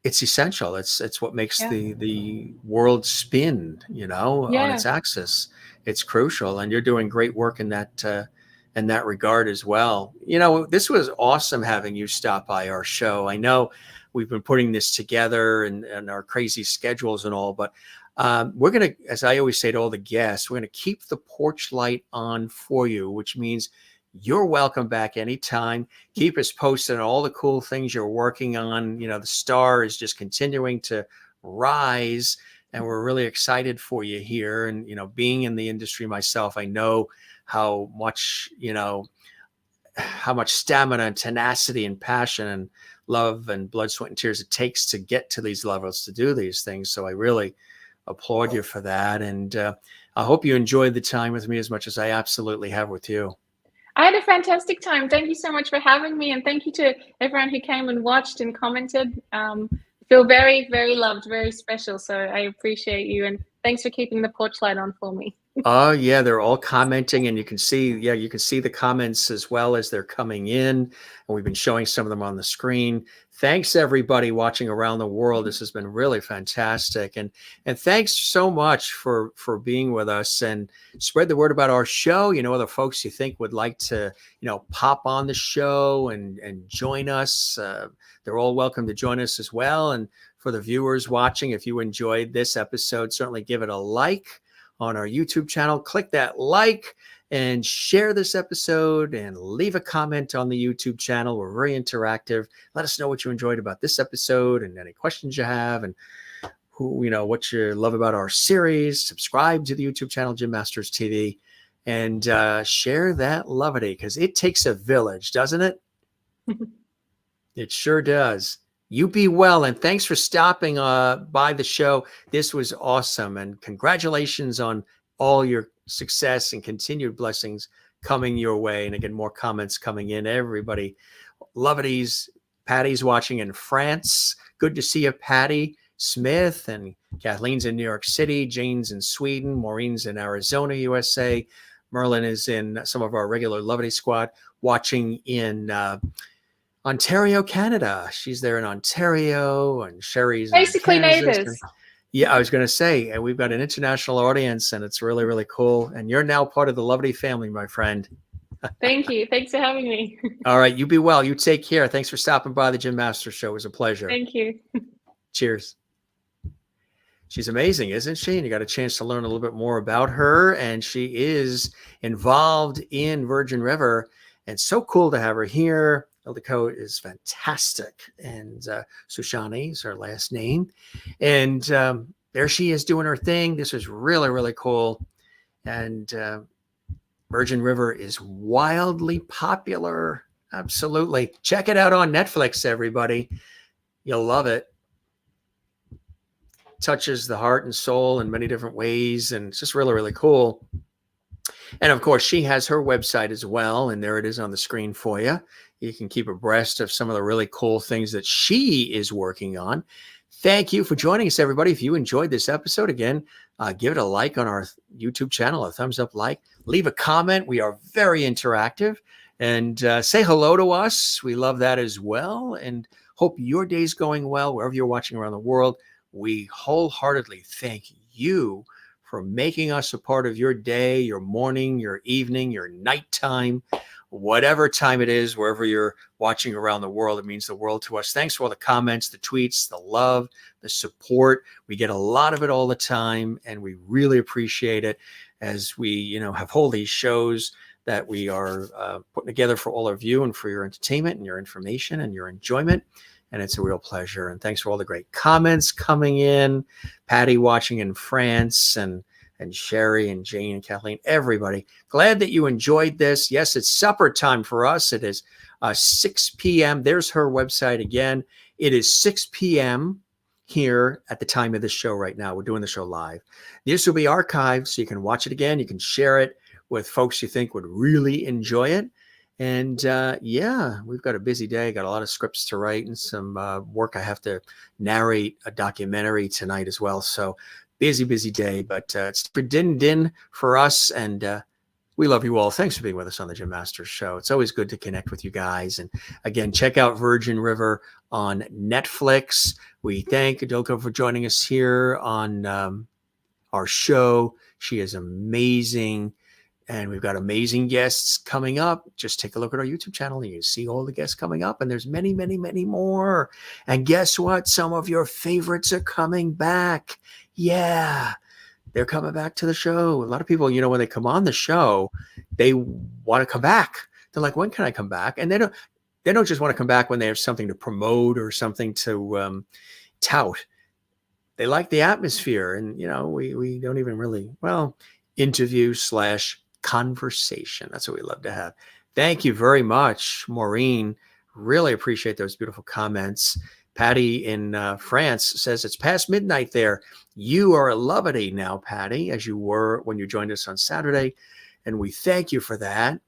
It's essential. It's what makes Yeah. the world spin, on Yeah. its axis. It's crucial, and you're doing great work in that regard as well. This was awesome having you stop by our show. I know we've been putting this together, and our crazy schedules and all, but we're going to, as I always say to all the guests, we're going to keep the porch light on for you, which means you're welcome back anytime. Keep us posted on all the cool things you're working on. The star is just continuing to rise. and we're really excited for you here. And, being in the industry myself, I know how much, how much stamina and tenacity and passion and love and blood, sweat, and tears it takes to get to these levels, to do these things. So I really applaud you for that. And I hope you enjoyed the time with me as much as I absolutely have with you. I had a fantastic time. Thank you so much for having me. And thank you to everyone who came and watched and commented. Feel very, very loved, very special. So I appreciate you. And thanks for keeping the porch light on for me. Oh yeah, they're all commenting, and you can see the comments as well as they're coming in, and we've been showing some of them on the screen. Thanks everybody watching around the world. This has been really fantastic, and thanks so much for being with us, and spread the word about our show. Other folks you think would like to pop on the show and join us. They're all welcome to join us as well. And for the viewers watching, if you enjoyed this episode, certainly give it a like on our YouTube channel. Click that like and share this episode and leave a comment on the YouTube channel. We're very interactive. Let us know what you enjoyed about this episode and any questions you have, and what you love about our series. Subscribe to the YouTube channel, Jim Masters TV, and share that lovity, because it takes a village, doesn't it? It sure does. You be well, and thanks for stopping by the show. This was awesome, and congratulations on all your success and continued blessings coming your way. And again, more comments coming in. Everybody, lovities. Patty's watching in France. Good to see you, Patty Smith. And Kathleen's in New York City. Jane's in Sweden. Maureen's in Arizona, USA. Merlin is in some of our regular Lovity squad, watching in Ontario, Canada. She's there in Ontario, and Sherry's basically in Kansas. neighbors. Yeah, I was going to say, and we've got an international audience, and it's really, really cool. And you're now part of the Lovity family, my friend. Thank you. Thanks for having me. All right, you be well. You take care. Thanks for stopping by the Jim Masters Show. It was a pleasure. Thank you. Cheers. She's amazing, isn't she? And you got a chance to learn a little bit more about her. And she is involved in Virgin River. And so cool to have her here. Ildiko is fantastic. And Susany is her last name. And there she is doing her thing. This is really, really cool. And Virgin River is wildly popular. Absolutely. Check it out on Netflix, everybody. You'll love it. Touches the heart and soul in many different ways, and it's just really, really cool. And of course, she has her website as well, and there it is on the screen for you. You can keep abreast of some of the really cool things that she is working on. Thank you for joining us, everybody. If you enjoyed this episode, again, give it a like on our YouTube channel, a thumbs up like. Leave a comment. We are very interactive. And say hello to us. We love that as well. And hope your day's going well wherever you're watching around the world. We wholeheartedly thank you for making us a part of your day, your morning, your evening, your nighttime, whatever time it is, wherever you're watching around the world. It means the world to us. Thanks for all the comments, the tweets, the love, the support. We get a lot of it all the time, and we really appreciate it as we, have all these shows that we are putting together for all of you and for your entertainment and your information and your enjoyment. And it's a real pleasure. And thanks for all the great comments coming in. Patty watching in France, and Sherry and Jane and Kathleen, everybody. Glad that you enjoyed this. Yes, it's supper time for us. It is 6 p.m. There's her website again. It is 6 p.m. here at the time of this show right now. We're doing the show live. This will be archived, so you can watch it again. You can share it with folks you think would really enjoy it. And yeah, we've got a busy day. Got a lot of scripts to write and some work. I have to narrate a documentary tonight as well. So busy day, but it's din for us. And we love you all. Thanks for being with us on the Jim Masters Show. It's always good to connect with you guys. And again, check out Virgin River on Netflix. We thank Ildiko for joining us here on our show. She is amazing. And we've got amazing guests coming up. Just take a look at our YouTube channel and you see all the guests coming up. And there's many more. And guess what? Some of your favorites are coming back. Yeah, they're coming back to the show. A lot of people, when they come on the show, they want to come back. They're like, when can I come back? And they don't just want to come back when they have something to promote or something to tout. they like the atmosphere, and we don't even really, well, interview / conversation. That's what we love to have. Thank you very much, Maureen. Really appreciate those beautiful comments. Patty in France says it's past midnight there. You are a lovely now, Patty, as you were when you joined us on Saturday, and we thank you for that.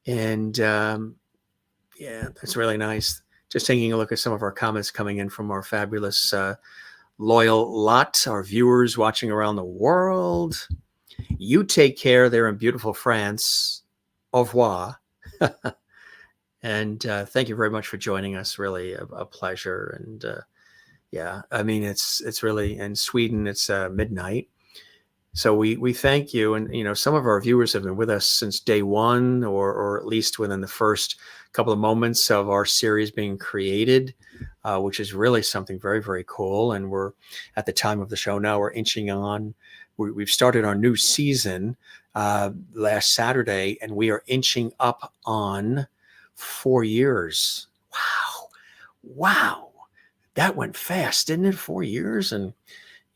And yeah, that's really nice. Just taking a look at some of our comments coming in from our fabulous loyal lot, our viewers watching around the world. You take care there in beautiful France. Au revoir. And thank you very much for joining us. Really a pleasure. And yeah, I mean, it's really, in Sweden, it's midnight. So we thank you. And, some of our viewers have been with us since day one, or at least within the first couple of moments of our series being created, which is really something very, very cool. And we're at the time of the show now, we're inching on. We've started our new season last Saturday, and we are inching up on 4 years. Wow. That went fast, didn't it? 4 years and,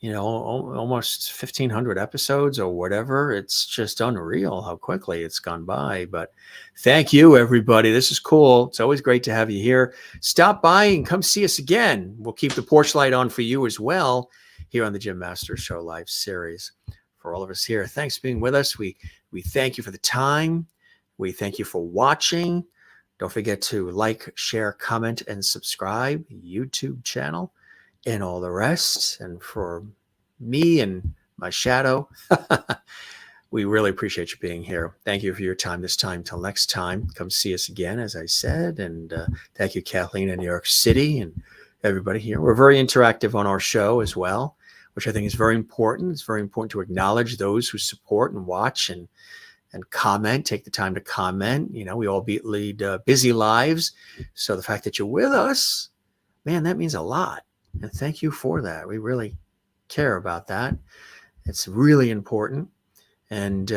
almost 1,500 episodes or whatever. It's just unreal how quickly it's gone by. But thank you, everybody. This is cool. It's always great to have you here. Stop by and come see us again. We'll keep the porch light on for you as well here on the Jim Masters Show live series. For all of us here, thanks for being with us. We thank you for the time. We thank you for watching. Don't forget to like, share, comment, and subscribe YouTube channel and all the rest. And for me and my shadow, we really appreciate you being here. Thank you for your time this time. Till next time, come see us again, as I said. And thank you, Kathleen in New York City, and everybody here. We're very interactive on our show as well, which I think is very important. It's very important to acknowledge those who support and watch and comment, take the time to comment. We all lead busy lives. So the fact that you're with us, man, that means a lot. And thank you for that. We really care about that. It's really important. And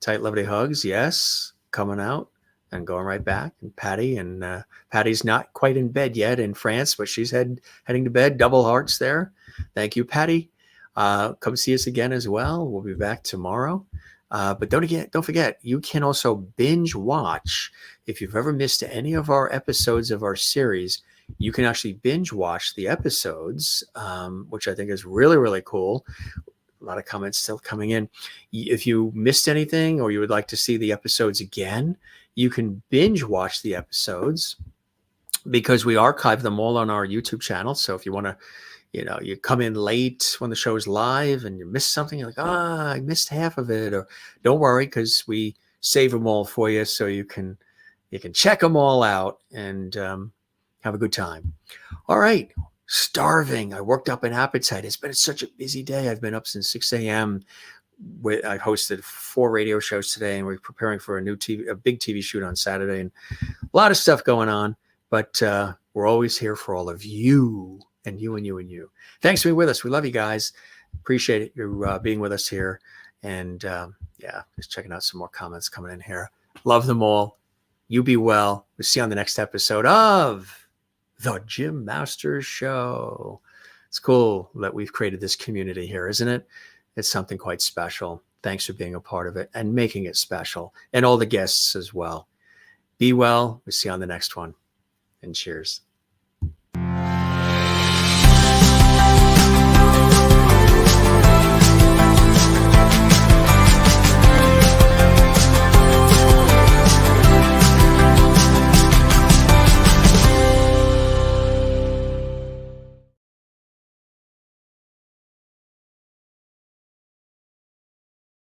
tight, lovely hugs. Yes, coming out and going right back. And Patty's not quite in bed yet in France, but she's heading to bed. Double hearts there. Thank you, Patty. Come see us again as well. We'll be back tomorrow. But don't forget, you can also binge watch. If you've ever missed any of our episodes of our series, you can actually binge watch the episodes, which I think is really, really cool. A lot of comments still coming in. If you missed anything or you would like to see the episodes again, you can binge watch the episodes because we archive them all on our YouTube channel. So if you want to, you come in late when the show is live and you miss something, you're like, I missed half of it. Or don't worry, because we save them all for you so you can check them all out and have a good time. All right. Starving. I worked up an appetite. It's been such a busy day. I've been up since 6 a.m. I hosted 4 radio shows today, and we're preparing for a big TV shoot on Saturday, and a lot of stuff going on. But we're always here for all of you. And you and you and you. Thanks for being with us. We love you guys. Appreciate it. You being with us here. And yeah, just checking out some more comments coming in here. Love them all. You be well. We'll see you on the next episode of The Jim Masters Show. It's cool that we've created this community here, isn't it? It's something quite special. Thanks for being a part of it and making it special. And all the guests as well. Be well. We'll see you on the next one. And cheers.